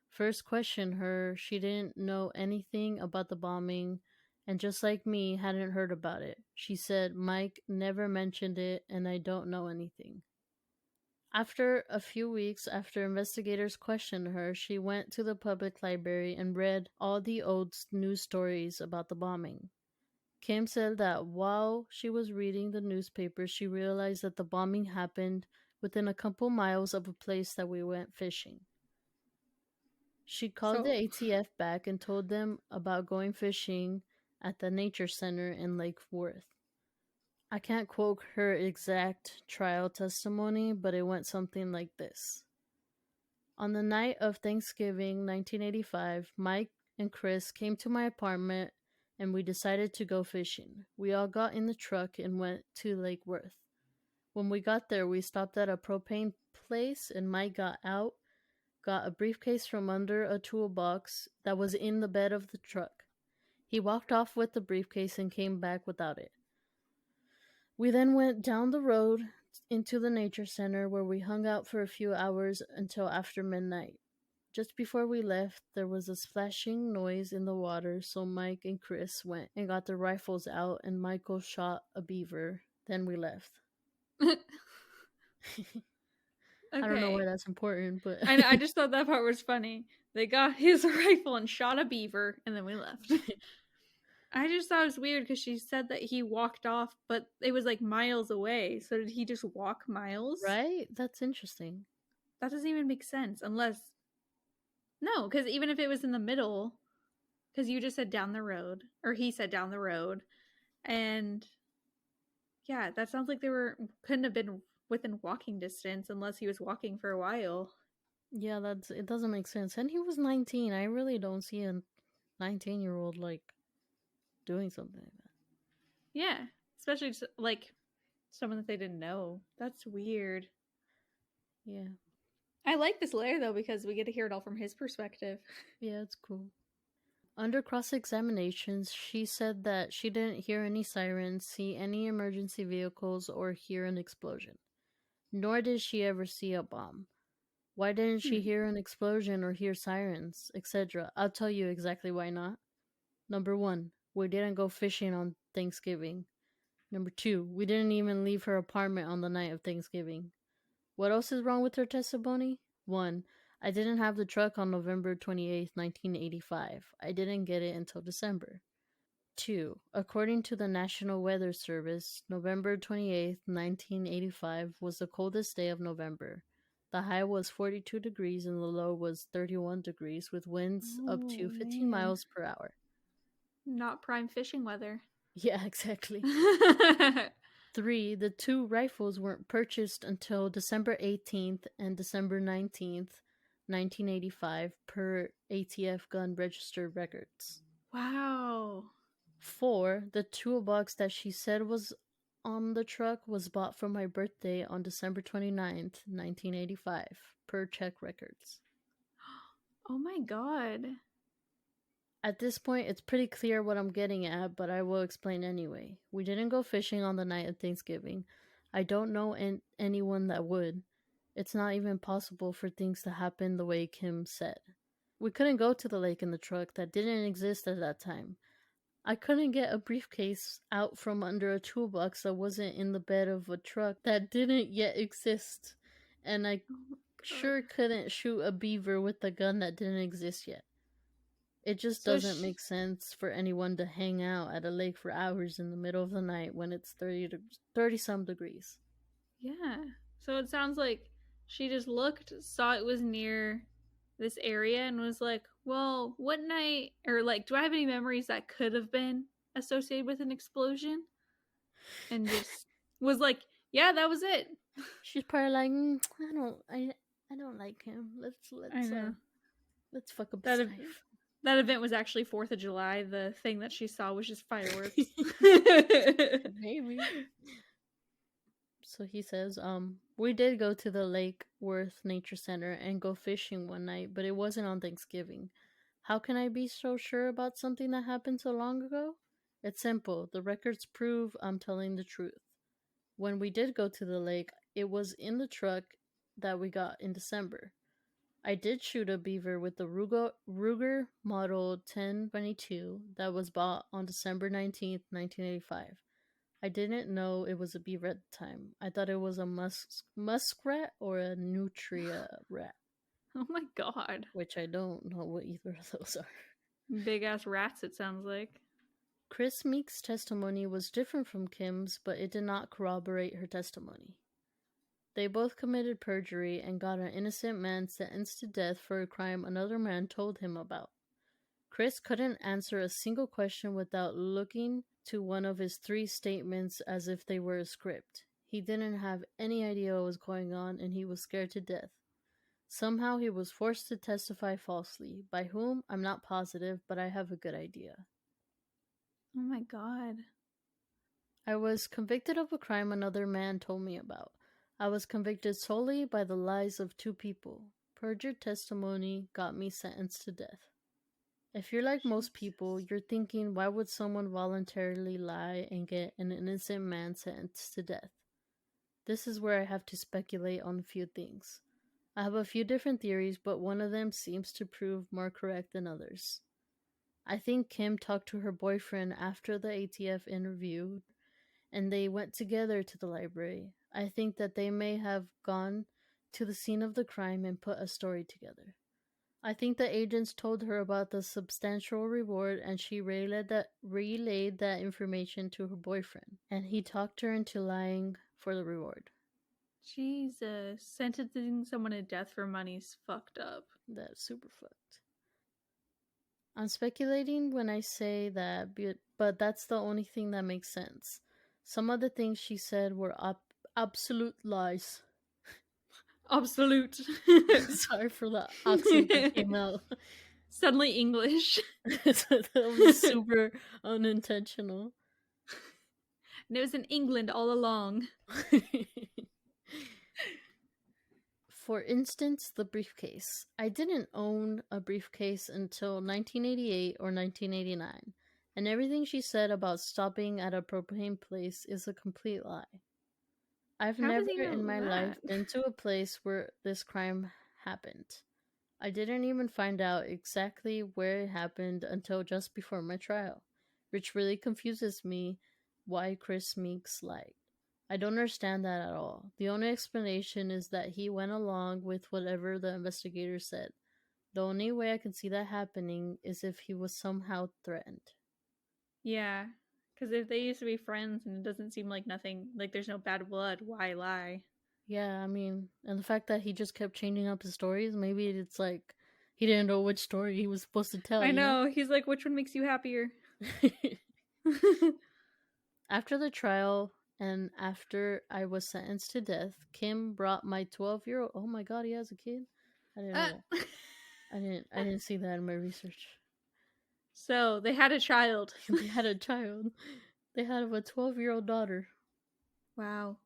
first questioned her. She didn't know anything about the bombing and, just like me, hadn't heard about it. She said, Mike never mentioned it and I don't know anything. After a few weeks after investigators questioned her, she went to the public library and read all the old news stories about the bombing. Kim said that while she was reading the newspapers, she realized that the bombing happened within a couple miles of a place that we went fishing. She called the ATF back and told them about going fishing at the nature center in Lake Worth. I can't quote her exact trial testimony, but it went something like this. On the night of Thanksgiving 1985, Mike and Chris came to my apartment and we decided to go fishing. We all got in the truck and went to Lake Worth. When we got there, we stopped at a propane place and Mike got out, got a briefcase from under a toolbox that was in the bed of the truck. He walked off with the briefcase and came back without it. We then went down the road into the nature center where we hung out for a few hours until after midnight. Just before we left, there was a splashing noise in the water, so Mike and Chris went and got their rifles out and Michael shot a beaver. Then we left. Okay. I don't know why that's important, but I just thought that part was funny. They got his rifle and shot a beaver, and then we left. I just thought it was weird because she said that he walked off, but it was like miles away. So did he just walk miles? Right? That's interesting. That doesn't even make sense unless... No, because even if it was in the middle, because you just said down the road, or he said down the road, and yeah, that sounds like couldn't have been within walking distance unless he was walking for a while. Yeah, it doesn't make sense. And he was 19. I really don't see a 19-year-old like doing something like that. Yeah, especially just, like someone that they didn't know. That's weird. Yeah. I like this layer though because we get to hear it all from his perspective. Yeah, it's cool. Under cross-examinations, she said that she didn't hear any sirens, see any emergency vehicles, or hear an explosion. Nor did she ever see a bomb. Why didn't she hear an explosion or hear sirens, etc.? I'll tell you exactly why not. Number 1, we didn't go fishing on Thanksgiving. Number 2, we didn't even leave her apartment on the night of Thanksgiving. What else is wrong with her testimony? 1, I didn't have the truck on November 28, 1985. I didn't get it until December. 2, according to the National Weather Service, November 28, 1985 was the coldest day of November. The high was 42 degrees and the low was 31 degrees with winds up to 15 miles per hour. Not prime fishing weather. Yeah, exactly. 3, the 2 rifles weren't purchased until December 18th and December 19th, 1985 per ATF gun registered records. Wow. 4, the toolbox that she said was on the truck was bought for my birthday on December 29th, 1985 per check records. Oh my god. At this point, it's pretty clear what I'm getting at, but I will explain anyway. We didn't go fishing on the night of Thanksgiving. I don't know anyone that would. It's not even possible for things to happen the way Kim said. We couldn't go to the lake in the truck that didn't exist at that time. I couldn't get a briefcase out from under a toolbox that wasn't in the bed of a truck that didn't yet exist. And I sure couldn't shoot a beaver with a gun that didn't exist yet. It just doesn't make sense for anyone to hang out at a lake for hours in the middle of the night when it's 30-some degrees. Yeah. So it sounds like she just looked, saw it was near this area, and was like, well, what night, or like, do I have any memories that could have been associated with an explosion? And just was like, yeah, that was it. She's probably like, I don't like him. Let's fuck up his life. That event was actually 4th of July. The thing that she saw was just fireworks. Maybe. So he says, we did go to the Lake Worth Nature Center and go fishing one night, but it wasn't on Thanksgiving. How can I be so sure about something that happened so long ago? It's simple. The records prove I'm telling the truth. When we did go to the lake, It was in the truck that we got in December. I did shoot a beaver with the Ruger Model 1022 that was bought on December 19th, 1985. I didn't know it was a beaver at the time. I thought it was a muskrat or a nutria rat, Oh my god. which I don't know what either of those are. Big ass rats, it sounds like. Chris Meek's testimony was different from Kim's, but it did not corroborate her testimony. They both committed perjury and got an innocent man sentenced to death for a crime another man told him about. Chris couldn't answer a single question without looking to one of his 3 statements as if they were a script. He didn't have any idea what was going on and he was scared to death. Somehow he was forced to testify falsely. By whom, I'm not positive, but I have a good idea. Oh my god. I was convicted of a crime another man told me about. I was convicted solely by the lies of 2 people. Perjured testimony got me sentenced to death. If you're like most people, you're thinking, why would someone voluntarily lie and get an innocent man sentenced to death? This is where I have to speculate on a few things. I have a few different theories, but one of them seems to prove more correct than others. I think Kim talked to her boyfriend after the ATF interview, and they went together to the library. I think that they may have gone to the scene of the crime and put a story together. I think the agents told her about the substantial reward and she relayed that information to her boyfriend, and he talked her into lying for the reward. Jesus. Sentencing someone to death for money's fucked up. That's super fucked. I'm speculating when I say that, but that's the only thing that makes sense. Some of the things she said were absolute lies. Absolute. Sorry for the accent that came out. Suddenly English. That was super unintentional. And it was in England all along. For instance, the briefcase. I didn't own a briefcase until 1988 or 1989, and everything she said about stopping at a propane place is a complete lie. I've How does never he know in my life that? been to a place where this crime happened. I didn't even find out exactly where it happened until just before my trial, which really confuses me why Chris Meeks lied. I don't understand that at all. The only explanation is that he went along with whatever the investigator said. The only way I can see that happening is if he was somehow threatened. Yeah. Because if they used to be friends and it doesn't seem like nothing, like there's no bad blood, why lie? Yeah, I mean, and the fact that he just kept changing up his stories, maybe it's like he didn't know which story he was supposed to tell. I know. He's like, which one makes you happier? After the trial and after I was sentenced to death, Kim brought my 12-year-old. Oh my god, he has a kid? I didn't know that. I didn't see that in my research. So they had a child. They had a child. They had a 12-year-old daughter. Wow.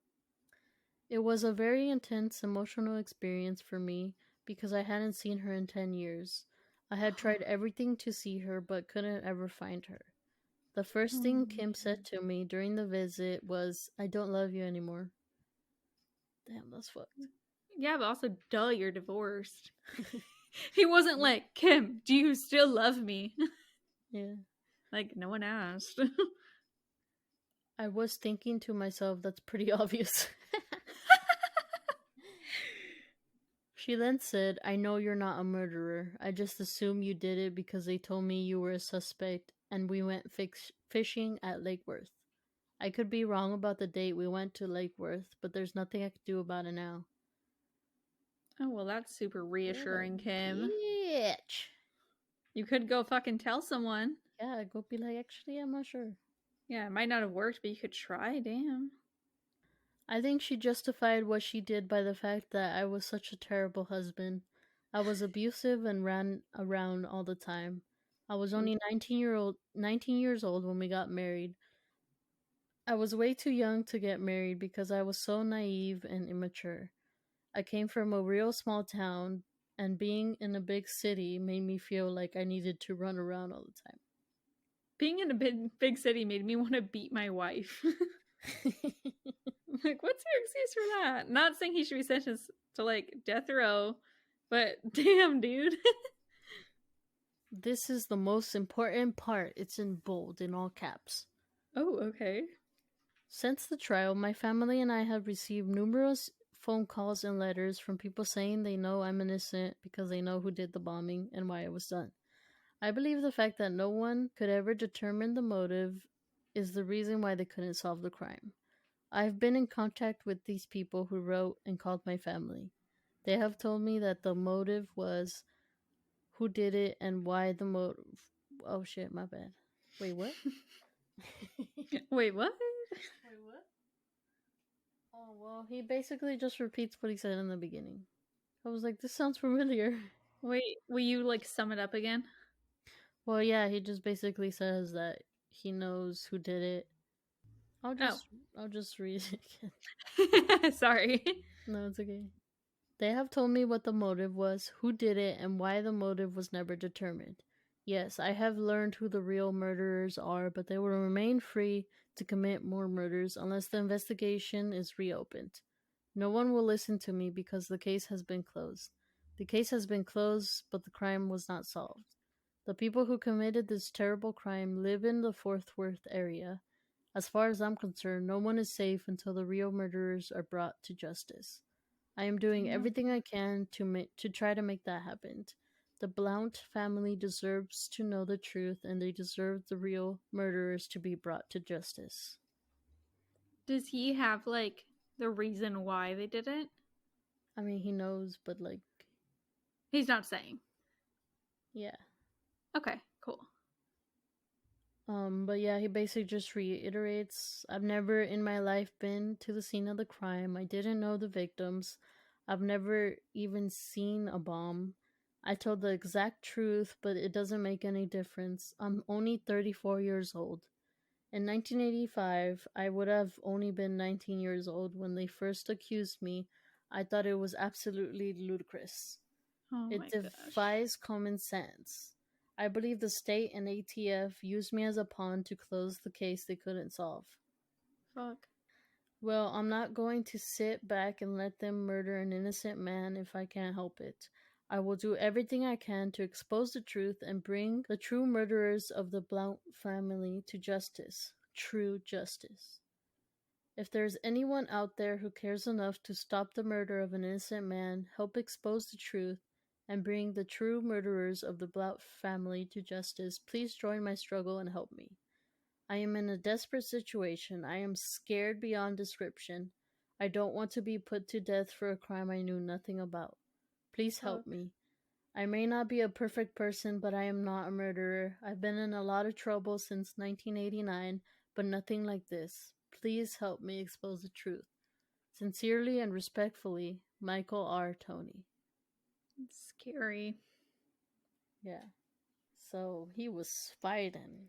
It was a very intense emotional experience for me because I hadn't seen her in 10 years. I had tried everything to see her but couldn't ever find her. The first thing Kim said to me during the visit was, "I don't love you anymore." Damn, that's fucked. Yeah, but also, duh, you're divorced. He wasn't like, Kim, do you still love me? Yeah. Like, no one asked. I was thinking to myself, that's pretty obvious. She then said, "I know you're not a murderer. I just assumed you did it because they told me you were a suspect and we went fishing at Lake Worth. I could be wrong about the date we went to Lake Worth, but there's nothing I could do about it now." Oh, well, that's super reassuring, Kim. Bitch. You could go fucking tell someone. Yeah, go be like, actually, I'm not sure. Yeah, it might not have worked, but you could try, damn. I think she justified what she did by the fact that I was such a terrible husband. I was abusive and ran around all the time. I was only 19 years old when we got married. I was way too young to get married because I was so naive and immature. I came from a real small town, and being in a big city made me feel like I needed to run around all the time. Being in a big city made me want to beat my wife. Like, what's your excuse for that? Not saying he should be sentenced to, like, death row, but damn, dude. This is the most important part. It's in bold, in all caps. Oh, okay. Since the trial, my family and I have received numerous phone calls and letters from people saying they know I'm innocent because they know who did the bombing and why it was done. I believe the fact that no one could ever determine the motive is the reason why they couldn't solve the crime. I've been in contact with these people who wrote and called my family. They have told me that the motive was who did it and why the motive. Oh shit, my bad. Wait, what? Wait, what? Wait, what? Oh, well, he basically just repeats what he said in the beginning. I was like, this sounds familiar. Wait, will you, like, sum it up again? Well, yeah, he just basically says that he knows who did it. I'll just read it again. Sorry. No, it's okay. They have told me what the motive was, who did it, and why the motive was never determined. Yes, I have learned who the real murderers are, but they will remain free to commit more murders unless the investigation is reopened. No one will listen to me because the case has been closed. The case has been closed, but the crime was not solved. The people who committed this terrible crime live in the Fort Worth area. As far as I'm concerned, no one is safe until the real murderers are brought to justice. I am doing everything I can to try to make that happen. The Blount family deserves to know the truth, and they deserve the real murderers to be brought to justice. Does he have, like, the reason why they did it? I mean, he knows, but, like... He's not saying. Yeah. Okay, cool. But yeah, he basically just reiterates, I've never in my life been to the scene of the crime. I didn't know the victims. I've never even seen a bomb. I told the exact truth, but it doesn't make any difference. I'm only 34 years old. In 1985, I would have only been 19 years old when they first accused me. I thought it was absolutely ludicrous. Oh It my defies common sense. I believe the state and ATF used me as a pawn to close the case they couldn't solve. Fuck. Well, I'm not going to sit back and let them murder an innocent man if I can't help it. I will do everything I can to expose the truth and bring the true murderers of the Blount family to justice. True justice. If there's anyone out there who cares enough to stop the murder of an innocent man, help expose the truth, and bring the true murderers of the Blount family to justice, please join my struggle and help me. I am in a desperate situation. I am scared beyond description. I don't want to be put to death for a crime I knew nothing about. Please help me. I may not be a perfect person, but I am not a murderer. I've been in a lot of trouble since 1989, but nothing like this. Please help me expose the truth. Sincerely and respectfully, Michael R. Toney. It's scary. Yeah. So he was fighting.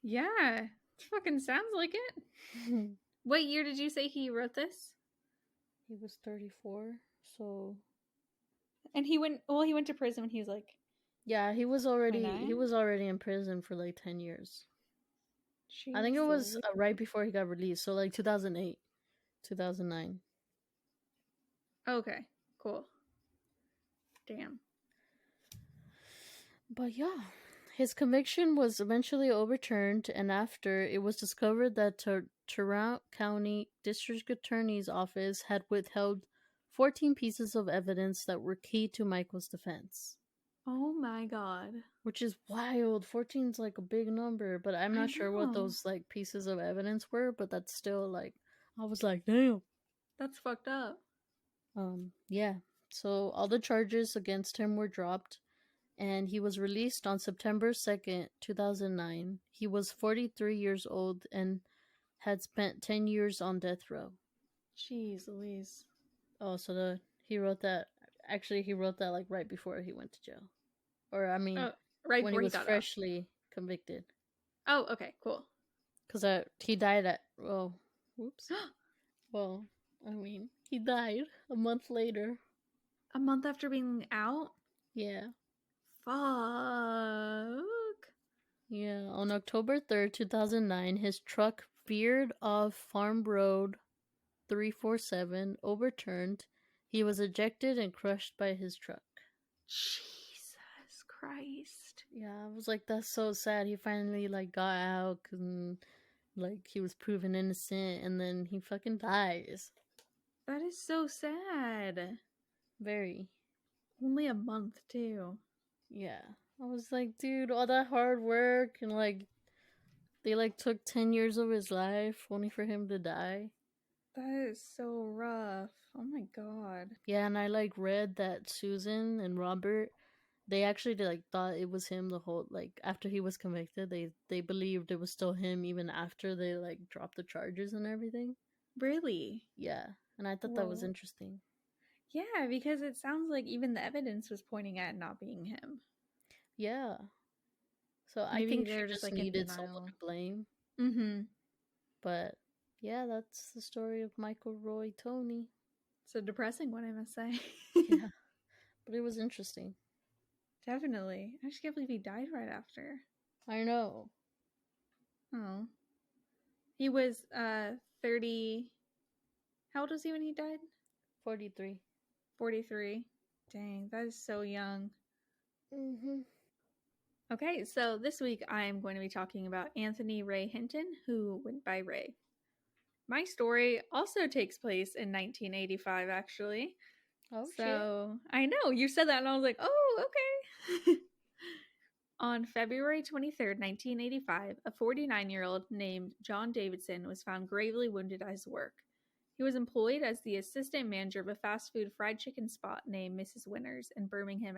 Yeah. Fucking sounds like it. What year did you say he wrote this? He was 34, so... And he went to prison when he was like... Yeah, he was already 29? in prison for like 10 years. Jeez, I think it was right before he got released, so like 2008, 2009. Okay, cool. Damn. But yeah, his conviction was eventually overturned, and after it was discovered that Tarrant County District Attorney's Office had withheld 14 pieces of evidence that were key to Michael's defense. Oh my god. Which is wild. 14 is like a big number, but I'm not sure what those like pieces of evidence were, but that's still like, I was like, damn. That's fucked up. Yeah. So all the charges against him were dropped, and he was released on September 2nd, 2009. He was 43 years old and had spent 10 years on death row. Jeez Louise. Oh, so he wrote that like right before he went to jail. Or, I mean, right when he was freshly convicted. Oh, okay, cool. Because he died at, well, whoops. Well, I mean, he died a month later. A month after being out? Yeah. Fuck. Yeah, on October 3rd, 2009, his truck veered off Farm Road 347 overturned. He was ejected and crushed by his truck. Jesus Christ. Yeah, I was like, that's so sad. He finally like got out and like he was proven innocent, and then he fucking dies. That is so sad. Very. Only a month too. Yeah. I was like, dude, all that hard work, and like they like took 10 years of his life only for him to die. That is so rough. Oh my god. Yeah, and I like read that Susan and Robert, they actually like thought it was him the whole, like after he was convicted, they believed it was still him even after they like dropped the charges and everything. Really? Yeah, and I thought that was Whoa. interesting. Yeah, because it sounds like even the evidence was pointing at not being him. Yeah. So I Maybe think she they're just like in needed denial. someone to blame. Mm-hmm. But yeah, that's the story of Michael Roy Toney. It's a depressing one, I must say. Yeah. But it was interesting. Definitely. I just can't believe he died right after. I know. Oh. He was 30. How old was he when he died? 43. 43. Dang, that is so young. Mm-hmm. Okay, so this week I'm going to be talking about Anthony Ray Hinton, who went by Ray. My story also takes place in 1985, actually. Oh, so, shit. I know, you said that and I was like, oh, okay. On February 23rd, 1985, a 49-year-old named John Davidson was found gravely wounded at his work. He was employed as the assistant manager of a fast food fried chicken spot named Mrs. Winners in Birmingham,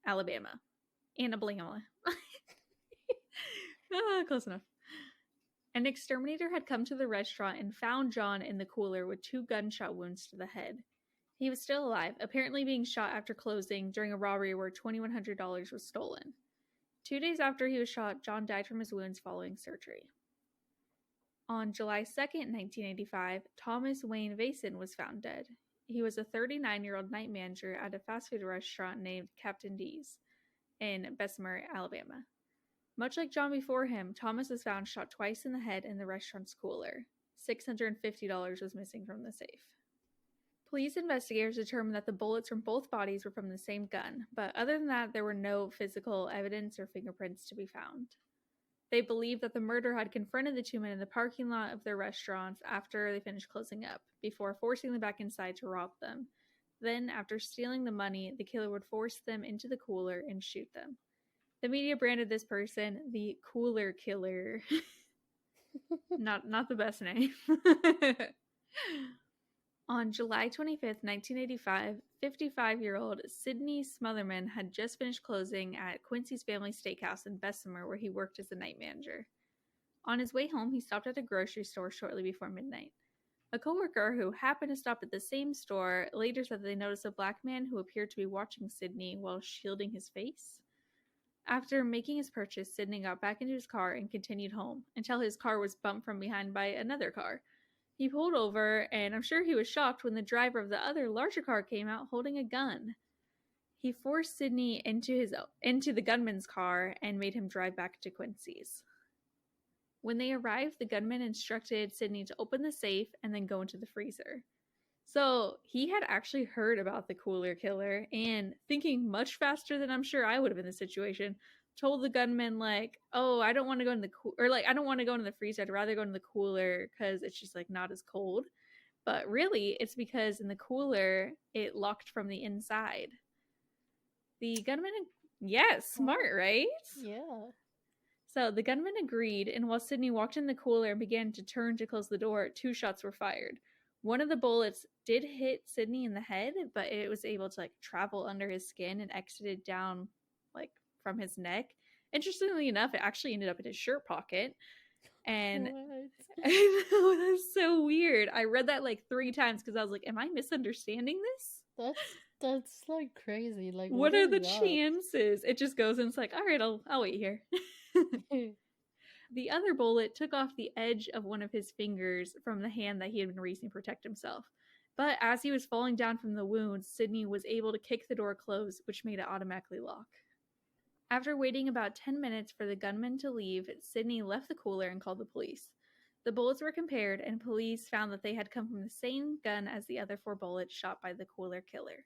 Alabama. Annablama. Close enough. An exterminator had come to the restaurant and found John in the cooler with 2 gunshot wounds to the head. He was still alive, apparently being shot after closing during a robbery where $2,100 was stolen. 2 days after he was shot, John died from his wounds following surgery. On July 2nd, 1985, Thomas Wayne Vason was found dead. He was a 39-year-old night manager at a fast food restaurant named Captain D's in Bessemer, Alabama. Much like John before him, Thomas was found shot twice in the head in the restaurant's cooler. $650 was missing from the safe. Police investigators determined that the bullets from both bodies were from the same gun, but other than that, there were no physical evidence or fingerprints to be found. They believed that the murderer had confronted the 2 men in the parking lot of their restaurants after they finished closing up, before forcing them back inside to rob them. Then, after stealing the money, the killer would force them into the cooler and shoot them. The media branded this person the Cooler Killer. Not the best name. On July 25th, 1985, 55-year-old Sidney Smotherman had just finished closing at Quincy's Family Steakhouse in Bessemer, where he worked as a night manager. On his way home, he stopped at a grocery store shortly before midnight. A coworker who happened to stop at the same store later said that they noticed a black man who appeared to be watching Sidney while shielding his face. After making his purchase, Sidney got back into his car and continued home until his car was bumped from behind by another car. He pulled over, and I'm sure he was shocked when the driver of the other larger car came out holding a gun. He forced Sidney into the gunman's car and made him drive back to Quincy's. When they arrived, the gunman instructed Sidney to open the safe and then go into the freezer. So he had actually heard about the Cooler Killer, and thinking much faster than I'm sure I would have in this situation, told the gunman, like, oh, I don't want to go in the I don't want to go into the freezer. I'd rather go in the cooler because it's just like not as cold. But really, it's because in the cooler, it locked from the inside. The gunman, yes, smart, right? Yeah. So the gunman agreed, and while Sidney walked in the cooler and began to turn to close the door, 2 shots were fired. One of the bullets did hit Sidney in the head, but it was able to like travel under his skin and exited down like from his neck. Interestingly enough, it actually ended up in his shirt pocket. And I know, that's so weird. I read that like 3 times because I was like, am I misunderstanding this? That's like crazy. Like, what are the chances? It just goes and it's like, all right, I'll wait here. The other bullet took off the edge of one of his fingers from the hand that he had been raising to protect himself. But as he was falling down from the wounds, Sidney was able to kick the door closed, which made it automatically lock. After waiting about 10 minutes for the gunman to leave, Sidney left the cooler and called the police. The bullets were compared, and police found that they had come from the same gun as the other 4 bullets shot by the cooler killer.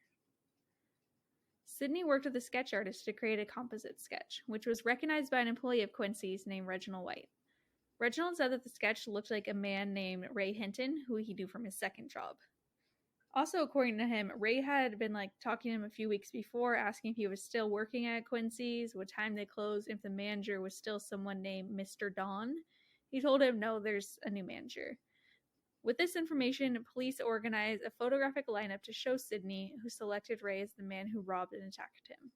Sidney worked with a sketch artist to create a composite sketch, which was recognized by an employee of Quincy's named Reginald White. Reginald said that the sketch looked like a man named Ray Hinton, who he knew from his second job. Also, according to him, Ray had been talking to him a few weeks before, asking if he was still working at Quincy's, what time they closed, if the manager was still someone named Mr. Don. He told him, no, there's a new manager. With this information, police organized a photographic lineup to show Sidney, who selected Ray as the man who robbed and attacked him.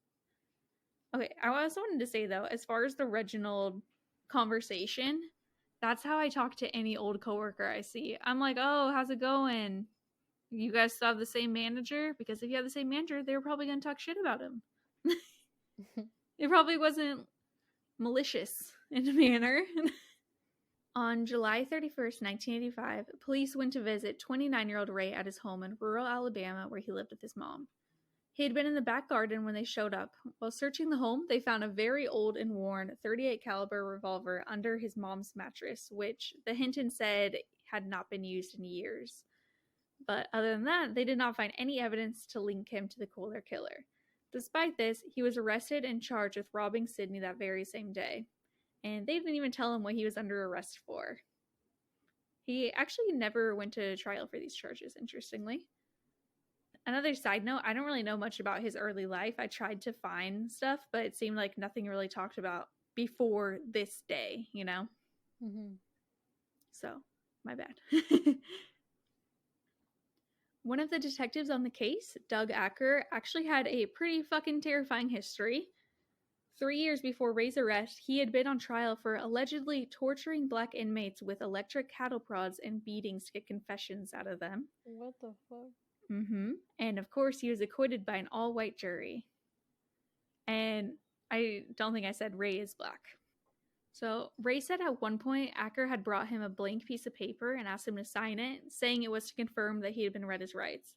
Okay, I also wanted to say, though, as far as the Reginald conversation, that's how I talk to any old coworker I see. I'm like, oh, how's it going? You guys still have the same manager? Because if you have the same manager, they were probably going to talk shit about him. It probably wasn't malicious in a manner. On July 31st, 1985, police went to visit 29-year-old Ray at his home in rural Alabama where he lived with his mom. He had been in the back garden when they showed up. While searching the home, they found a very old and worn .38 caliber revolver under his mom's mattress, which the Hinton said had not been used in years. But other than that, they did not find any evidence to link him to the cooler killer. Despite this, he was arrested and charged with robbing Sidney that very same day. And they didn't even tell him what he was under arrest for. He actually never went to trial for these charges, interestingly. Another side note, I don't really know much about his early life. I tried to find stuff, but it seemed like nothing really talked about before this day, you know? Mm-hmm. So, my bad. One of the detectives on the case, Doug Acker, actually had a pretty fucking terrifying history. 3 years before Ray's arrest, he had been on trial for allegedly torturing black inmates with electric cattle prods and beatings to get confessions out of them. What the fuck? Mm-hmm. And of course, he was acquitted by an all-white jury. And I don't think I said Ray is black. So Ray said at one point, Acker had brought him a blank piece of paper and asked him to sign it, saying it was to confirm that he had been read his rights.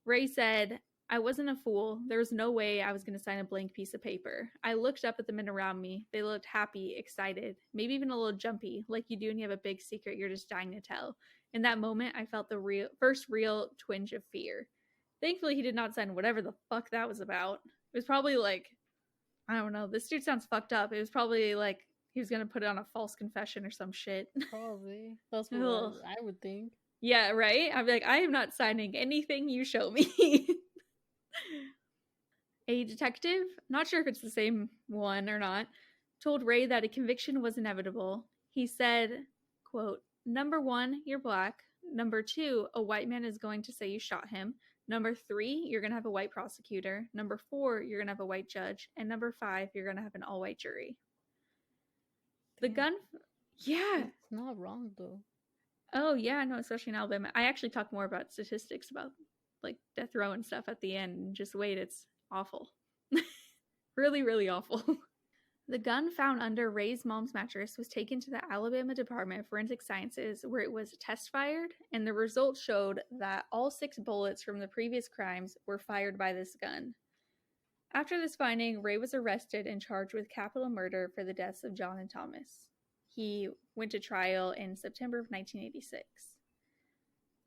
Ray said, I wasn't a fool. There was no way I was going to sign a blank piece of paper. I looked up at the men around me. They looked happy, excited, maybe even a little jumpy, like you do when you have a big secret you're just dying to tell. In that moment, I felt the first real twinge of fear. Thankfully, he did not sign whatever the fuck that was about. It was probably I don't know, this dude sounds fucked up. It was probably he was going to put it on a false confession or some shit. Probably. That's what I would think. Yeah, right? I'd be like, I am not signing anything you show me. A detective, not sure if it's the same one or not, told Ray that a conviction was inevitable. He said, quote, Number 1, you're black. Number 2, a white man is going to say you shot him. Number 3, you're going to have a white prosecutor. Number 4, you're going to have a white judge. And number 5, you're going to have an all-white jury. The gun... Yeah. It's not wrong, though. Oh, yeah, no, especially in Alabama. I actually talk more about statistics about, death row and stuff at the end. Just wait, it's awful. Really, really awful. The gun found under Ray's mom's mattress was taken to the Alabama Department of Forensic Sciences, where it was test-fired, and the results showed that all 6 bullets from the previous crimes were fired by this gun. After this finding, Ray was arrested and charged with capital murder for the deaths of John and Thomas. He went to trial in September of 1986.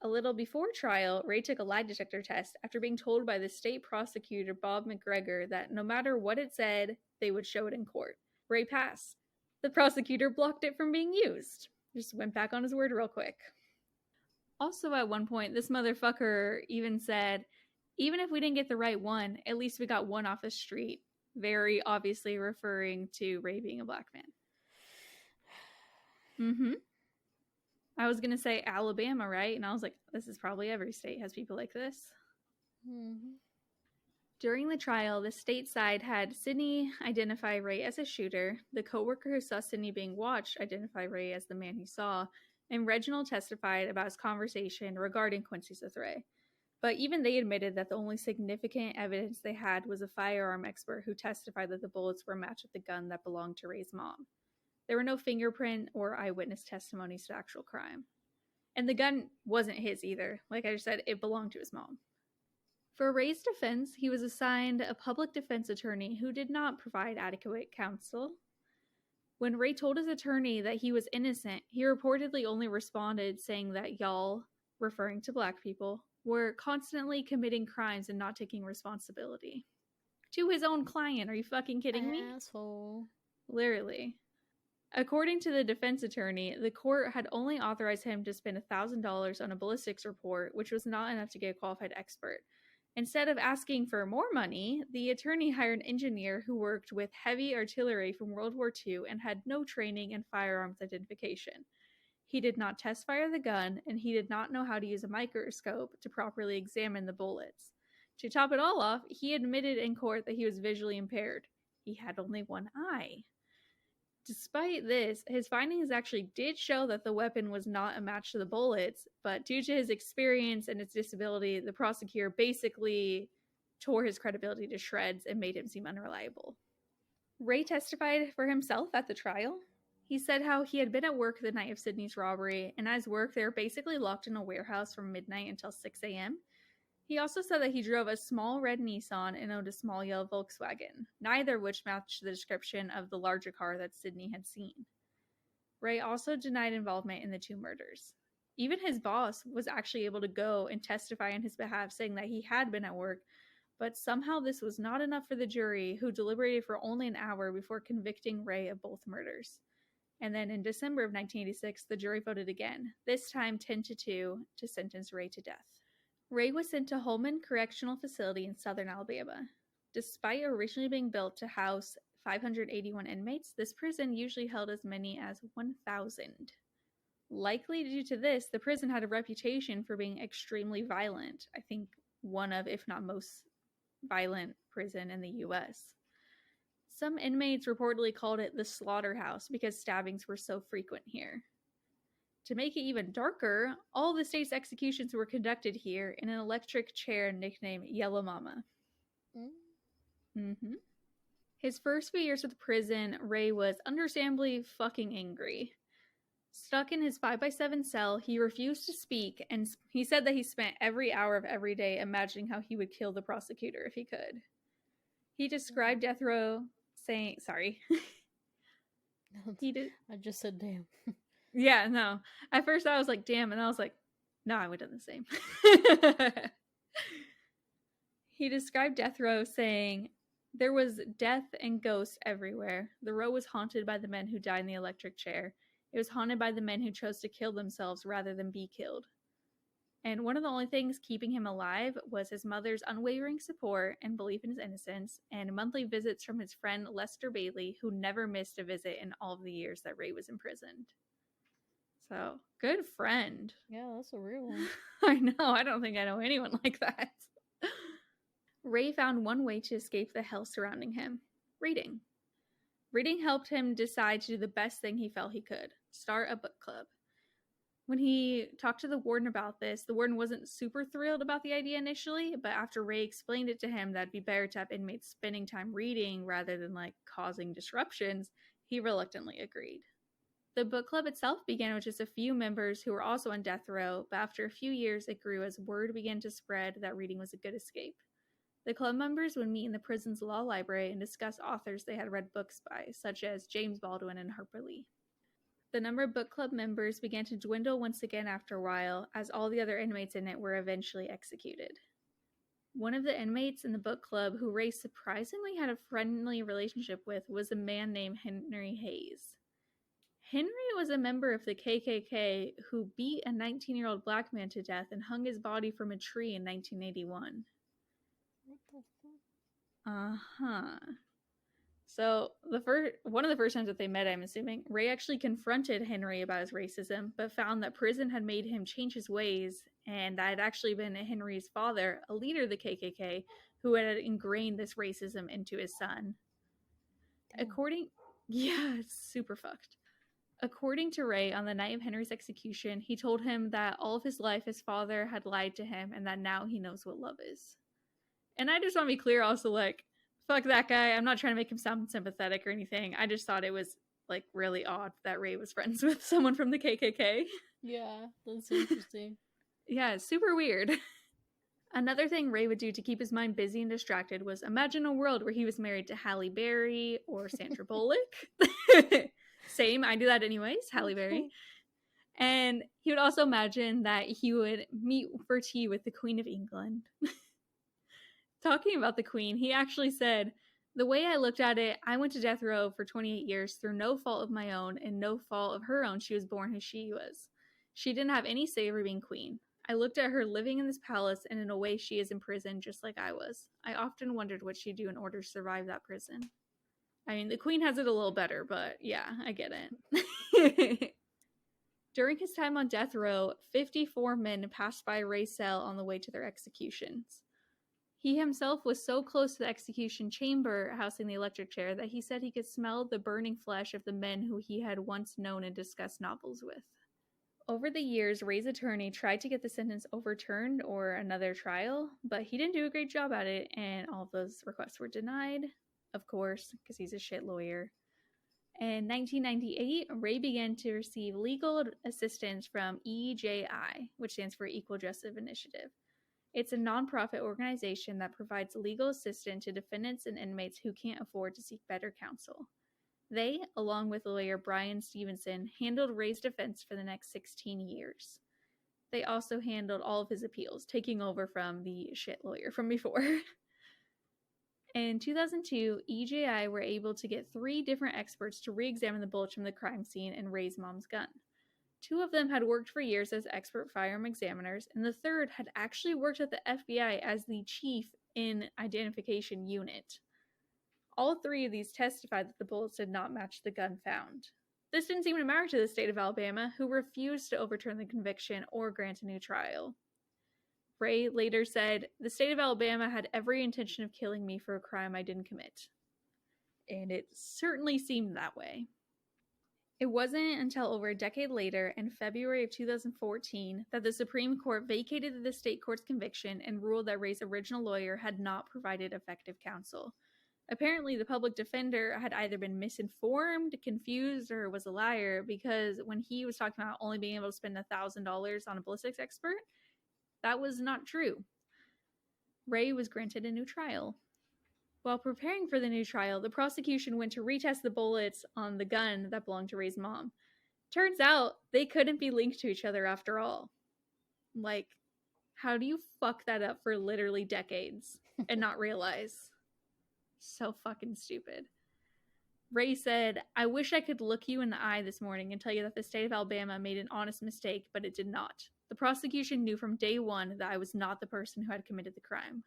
A little before trial, Ray took a lie detector test after being told by the state prosecutor, Bob McGregor, that no matter what it said, they would show it in court. Ray passed. The prosecutor blocked it from being used. Just went back on his word real quick. Also, at one point, this motherfucker even said, even if we didn't get the right one, at least we got one off the street. Very obviously referring to Ray being a black man. Mm-hmm. I was going to say Alabama, right? And I was like, this is probably every state has people like this. Mm-hmm. During the trial, the state side had Sidney identify Ray as a shooter, the coworker who saw Sidney being watched identify Ray as the man he saw, and Reginald testified about his conversation regarding Quincy's with Ray. But even they admitted that the only significant evidence they had was a firearm expert who testified that the bullets were matched with the gun that belonged to Ray's mom. There were no fingerprint or eyewitness testimonies to the actual crime. And the gun wasn't his either. Like I just said, it belonged to his mom. For Ray's defense, he was assigned a public defense attorney who did not provide adequate counsel. When Ray told his attorney that he was innocent, he reportedly only responded saying that y'all, referring to black people, were constantly committing crimes and not taking responsibility. To his own client. Are you fucking kidding me? Asshole. Literally. According to the defense attorney, the court had only authorized him to spend $1,000 on a ballistics report, which was not enough to get a qualified expert. Instead of asking for more money, the attorney hired an engineer who worked with heavy artillery from World War II and had no training in firearms identification. He did not test fire the gun, and he did not know how to use a microscope to properly examine the bullets. To top it all off, he admitted in court that he was visually impaired. He had only one eye. Despite this, his findings actually did show that the weapon was not a match to the bullets, but due to his experience and his disability, the prosecutor basically tore his credibility to shreds and made him seem unreliable. Ray testified for himself at the trial. He said how he had been at work the night of Sydney's robbery, and at his work they were basically locked in a warehouse from midnight until 6 a.m. He also said that he drove a small red Nissan and owned a small yellow Volkswagen, neither of which matched the description of the larger car that Sydney had seen. Ray also denied involvement in the two murders. Even his boss was actually able to go and testify on his behalf, saying that he had been at work, but somehow this was not enough for the jury, who deliberated for only an hour before convicting Ray of both murders. And then in December of 1986, the jury voted again, this time 10-2, to sentence Ray to death. Ray was sent to Holman Correctional Facility in southern Alabama. Despite originally being built to house 581 inmates, this prison usually held as many as 1,000. Likely due to this, the prison had a reputation for being extremely violent. I think one of, if not most, violent prison in the U.S. Some inmates reportedly called it the slaughterhouse because stabbings were so frequent here. To make it even darker, all the state's executions were conducted here in an electric chair nicknamed Yellow Mama. His first few years with prison, Ray was understandably fucking angry. Stuck in his 5x7 cell, he refused to speak, and he said that he spent every hour of every day imagining how he would kill the prosecutor if he could. He described death row saying, sorry. I just said damn. Yeah, no. At first I was like, damn, and I was like, no, I would have done the same. He described death row saying, there was death and ghosts everywhere. The row was haunted by the men who died in the electric chair. It was haunted by the men who chose to kill themselves rather than be killed. And one of the only things keeping him alive was his mother's unwavering support and belief in his innocence, and monthly visits from his friend Lester Bailey, who never missed a visit in all of the years that Ray was imprisoned. So, good friend. Yeah, that's a real one. I know. I don't think I know anyone like that. Ray found one way to escape the hell surrounding him. Reading. Reading helped him decide to do the best thing he felt he could. Start a book club. When he talked to the warden about this, the warden wasn't super thrilled about the idea initially, but after Ray explained it to him that it'd be better to have inmates spending time reading rather than, causing disruptions, he reluctantly agreed. The book club itself began with just a few members who were also on death row, but after a few years it grew as word began to spread that reading was a good escape. The club members would meet in the prison's law library and discuss authors they had read books by, such as James Baldwin and Harper Lee. The number of book club members began to dwindle once again after a while, as all the other inmates in it were eventually executed. One of the inmates in the book club who Ray surprisingly had a friendly relationship with was a man named Henry Hayes. Henry was a member of the KKK who beat a 19-year-old black man to death and hung his body from a tree in 1981. What the fuck? So one of the first times that they met, I'm assuming, Ray actually confronted Henry about his racism, but found that prison had made him change his ways, and that had actually been Henry's father, a leader of the KKK, who had ingrained this racism into his son. It's super fucked. According to Ray, on the night of Henry's execution, he told him that all of his life his father had lied to him and that now he knows what love is. And I just want to be clear also, fuck that guy. I'm not trying to make him sound sympathetic or anything. I just thought it was, really odd that Ray was friends with someone from the KKK. Yeah, that's interesting. Yeah, it's super weird. Another thing Ray would do to keep his mind busy and distracted was imagine a world where he was married to Halle Berry or Sandra Bullock. Same, I do that anyways, Halle Berry. And he would also imagine that he would meet for tea with the Queen of England. Talking about the Queen, he actually said, "The way I looked at it, I went to death row for 28 years through no fault of my own and no fault of her own. She was born who she was. She didn't have any say over being queen. I looked at her living in this palace, and in a way she is in prison just like I was. I often wondered what she'd do in order to survive that prison." I mean, the Queen has it a little better, but yeah, I get it. During his time on death row, 54 men passed by Ray's cell on the way to their executions. He himself was so close to the execution chamber housing the electric chair that he said he could smell the burning flesh of the men who he had once known and discussed novels with. Over the years, Ray's attorney tried to get the sentence overturned or another trial, but he didn't do a great job at it, and all of those requests were denied, of course, because he's a shit lawyer. In 1998, Ray began to receive legal assistance from EJI, which stands for Equal Justice Initiative. It's a nonprofit organization that provides legal assistance to defendants and inmates who can't afford to seek better counsel. They, along with lawyer Brian Stevenson, handled Ray's defense for the next 16 years. They also handled all of his appeals, taking over from the shit lawyer from before. In 2002, EJI were able to get 3 different experts to re-examine the bullets from the crime scene and Ray's mom's gun. 2 of them had worked for years as expert firearm examiners, and the third had actually worked at the FBI as the chief in identification unit. All 3 of these testified that the bullets did not match the gun found. This didn't seem to matter to the state of Alabama, who refused to overturn the conviction or grant a new trial. Ray later said, "The state of Alabama had every intention of killing me for a crime I didn't commit." And it certainly seemed that way. It wasn't until over a decade later, in February of 2014, that the Supreme Court vacated the state court's conviction and ruled that Ray's original lawyer had not provided effective counsel. Apparently, the public defender had either been misinformed, confused, or was a liar, because when he was talking about only being able to spend $1,000 on a ballistics expert, that was not true. Ray was granted a new trial. While preparing for the new trial, the prosecution went to retest the bullets on the gun that belonged to Ray's mom. Turns out, they couldn't be linked to each other after all. Like, how do you fuck that up for literally decades and not realize? So fucking stupid. Ray said, "I wish I could look you in the eye this morning and tell you that the state of Alabama made an honest mistake, but it did not. The prosecution knew from day one that I was not the person who had committed the crime."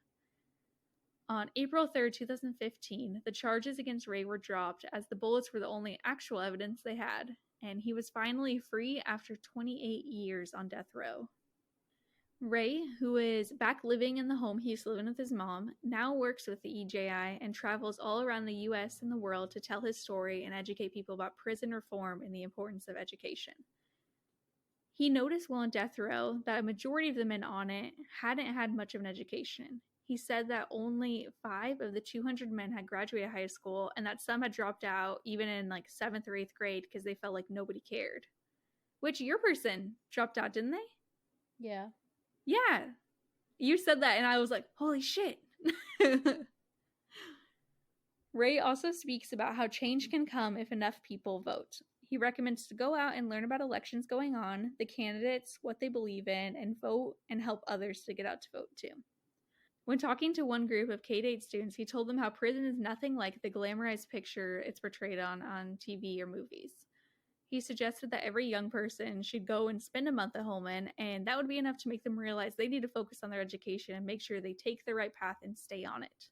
On April 3rd, 2015, the charges against Ray were dropped as the bullets were the only actual evidence they had, and he was finally free after 28 years on death row. Ray, who is back living in the home he used to live in with his mom, now works with the EJI and travels all around the US and the world to tell his story and educate people about prison reform and the importance of education. He noticed while on death row that a majority of the men on it hadn't had much of an education. He said that only 5 of the 200 men had graduated high school and that some had dropped out even in like 7th or 8th grade because they felt like nobody cared. Which your person dropped out, didn't they? Yeah. Yeah. You said that and I was like, holy shit. Ray also speaks about how change can come if enough people vote. He recommends to go out and learn about elections going on, the candidates, what they believe in, and vote and help others to get out to vote too. When talking to one group of K-8 students, he told them how prison is nothing like the glamorized picture it's portrayed on TV or movies. He suggested that every young person should go and spend a month at Holman, and that would be enough to make them realize they need to focus on their education and make sure they take the right path and stay on it.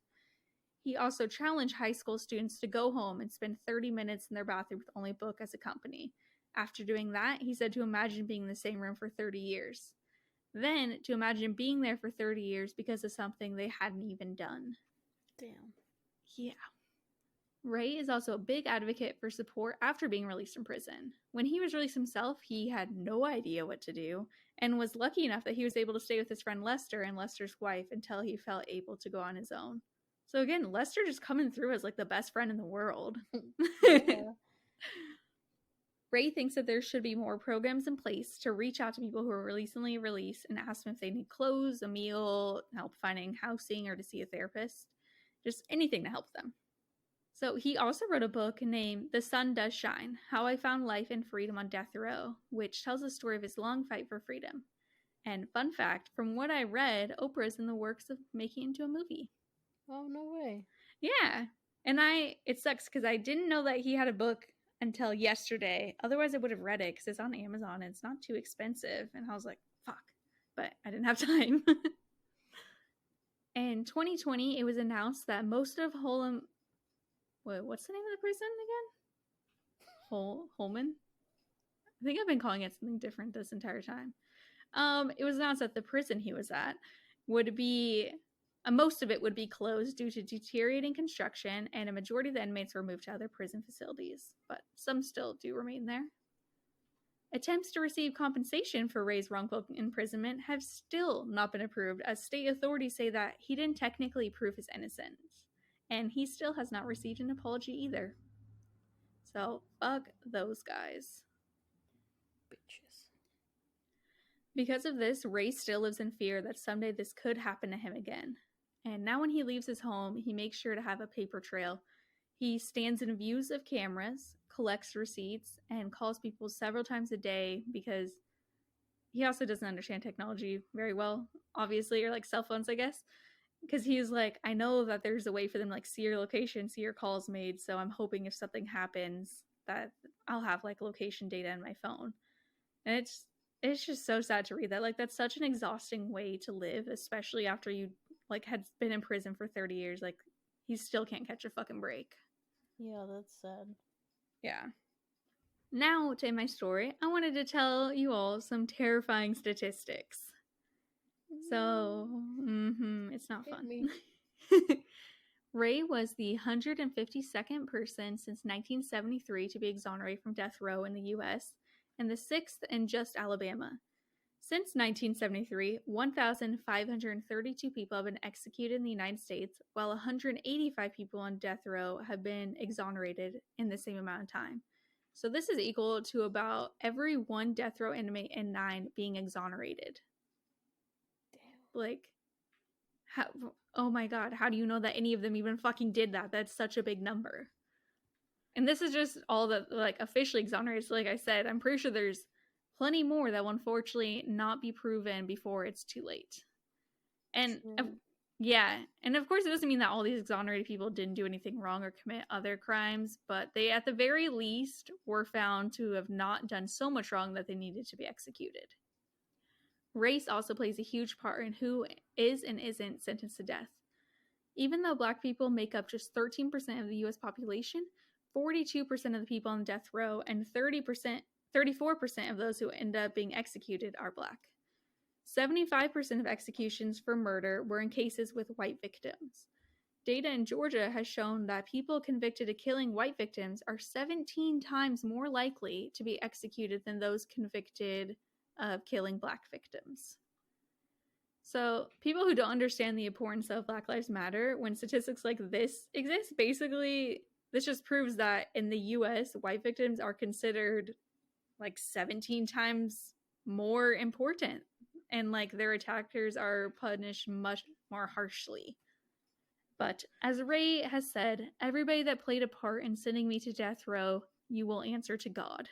He also challenged high school students to go home and spend 30 minutes in their bathroom with only a book as a company. After doing that, he said to imagine being in the same room for 30 years. Then to imagine being there for 30 years because of something they hadn't even done. Damn. Yeah. Ray is also a big advocate for support after being released from prison. When he was released himself, he had no idea what to do and was lucky enough that he was able to stay with his friend Lester and Lester's wife until he felt able to go on his own. So again, Lester just coming through as like the best friend in the world. Yeah. Ray thinks that there should be more programs in place to reach out to people who are recently released and ask them if they need clothes, a meal, help finding housing, or to see a therapist. Just anything to help them. So he also wrote a book named The Sun Does Shine, How I Found Life and Freedom on Death Row, which tells the story of his long fight for freedom. And fun fact, from what I read, Oprah's in the works of making it into a movie. Oh, no way. Yeah. And it sucks because I didn't know that he had a book until yesterday. Otherwise, I would have read it because it's on Amazon and it's not too expensive. And I was like, fuck. But I didn't have time. In 2020, it was announced that most of Holman... Wait, what's the name of the prison again? Holman? I think I've been calling it something different this entire time. It was announced that the prison he was at would be... most of it would be closed due to deteriorating construction, and a majority of the inmates were moved to other prison facilities, but some still do remain there. Attempts to receive compensation for Ray's wrongful imprisonment have still not been approved, as state authorities say that he didn't technically prove his innocence, and he still has not received an apology either. So, fuck those guys. Bitches. Because of this, Ray still lives in fear that someday this could happen to him again. And now when he leaves his home, he makes sure to have a paper trail. He stands in views of cameras, collects receipts, and calls people several times a day because he also doesn't understand technology very well, obviously, or like cell phones, I guess. Because he's like, I know that there's a way for them to like see your location, see your calls made, so I'm hoping if something happens that I'll have like location data in my phone. And it's just so sad to read that. Like, that's such an exhausting way to live, especially after you like had been in prison for 30 years. Like, he still can't catch a fucking break. Yeah, that's sad. Yeah. Now to end my story, I wanted to tell you all some terrifying statistics. So, it's not fun. Ray was the 152nd person since 1973 to be exonerated from death row in the U.S., and the 6th in just Alabama. Since 1973, 1,532 people have been executed in the United States, while 185 people on death row have been exonerated in the same amount of time. So this is equal to about every one death row inmate in 9 being exonerated. Damn. Like, how, oh my god, how do you know that any of them even fucking did that? That's such a big number. And this is just all that, like, officially exonerated. So like I said, I'm pretty sure there's plenty more that will unfortunately not be proven before it's too late. And yeah, and of course it doesn't mean that all these exonerated people didn't do anything wrong or commit other crimes, but they at the very least were found to have not done so much wrong that they needed to be executed. Race also plays a huge part in who is and isn't sentenced to death. Even though Black people make up just 13% of the U.S. population, 42% of the people on death row and 34% of those who end up being executed are Black. 75% of executions for murder were in cases with white victims. Data in Georgia has shown that people convicted of killing white victims are 17 times more likely to be executed than those convicted of killing Black victims. So people who don't understand the importance of Black Lives Matter, when statistics like this exist, basically this just proves that in the US, white victims are considered like 17 times more important, and like their attackers are punished much more harshly. But as Ray has said, everybody that played a part in sending me to death row, you will answer to God.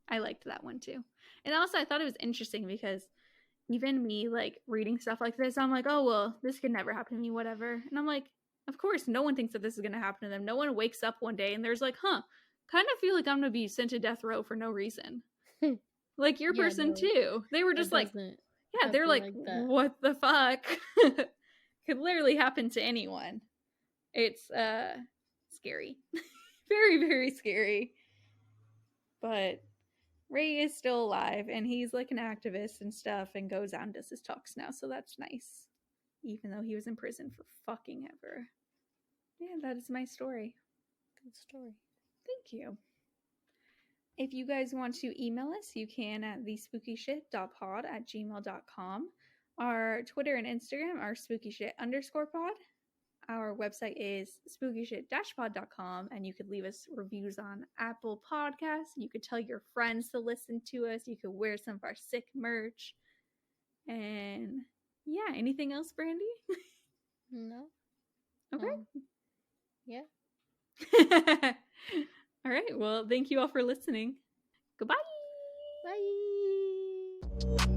I liked that one too. And also I thought it was interesting because even me like reading stuff like this, I'm like, oh well, this could never happen to me, whatever. And I'm like, of course no one thinks that this is gonna happen to them. No one wakes up one day and there's like, kind of feel like I'm gonna be sent to death row for no reason. Like your person too. They were just like, yeah, they're like what the fuck? Could literally happen to anyone. It's scary. Very, very scary. But Ray is still alive and he's like an activist and stuff and goes out and does his talks now, so that's nice. Even though he was in prison for fucking ever. Yeah, that is my story. Good story. Thank you. If you guys want to email us, you can at thespookyshit.pod at gmail.com. Our Twitter and Instagram are spookyshit_pod. Our website is spookyshit-pod.com, and you could leave us reviews on Apple Podcasts. You could tell your friends to listen to us. You could wear some of our sick merch. And yeah, anything else, Brandy? No. Okay. Yeah. All right. Well, thank you all for listening. Goodbye. Bye.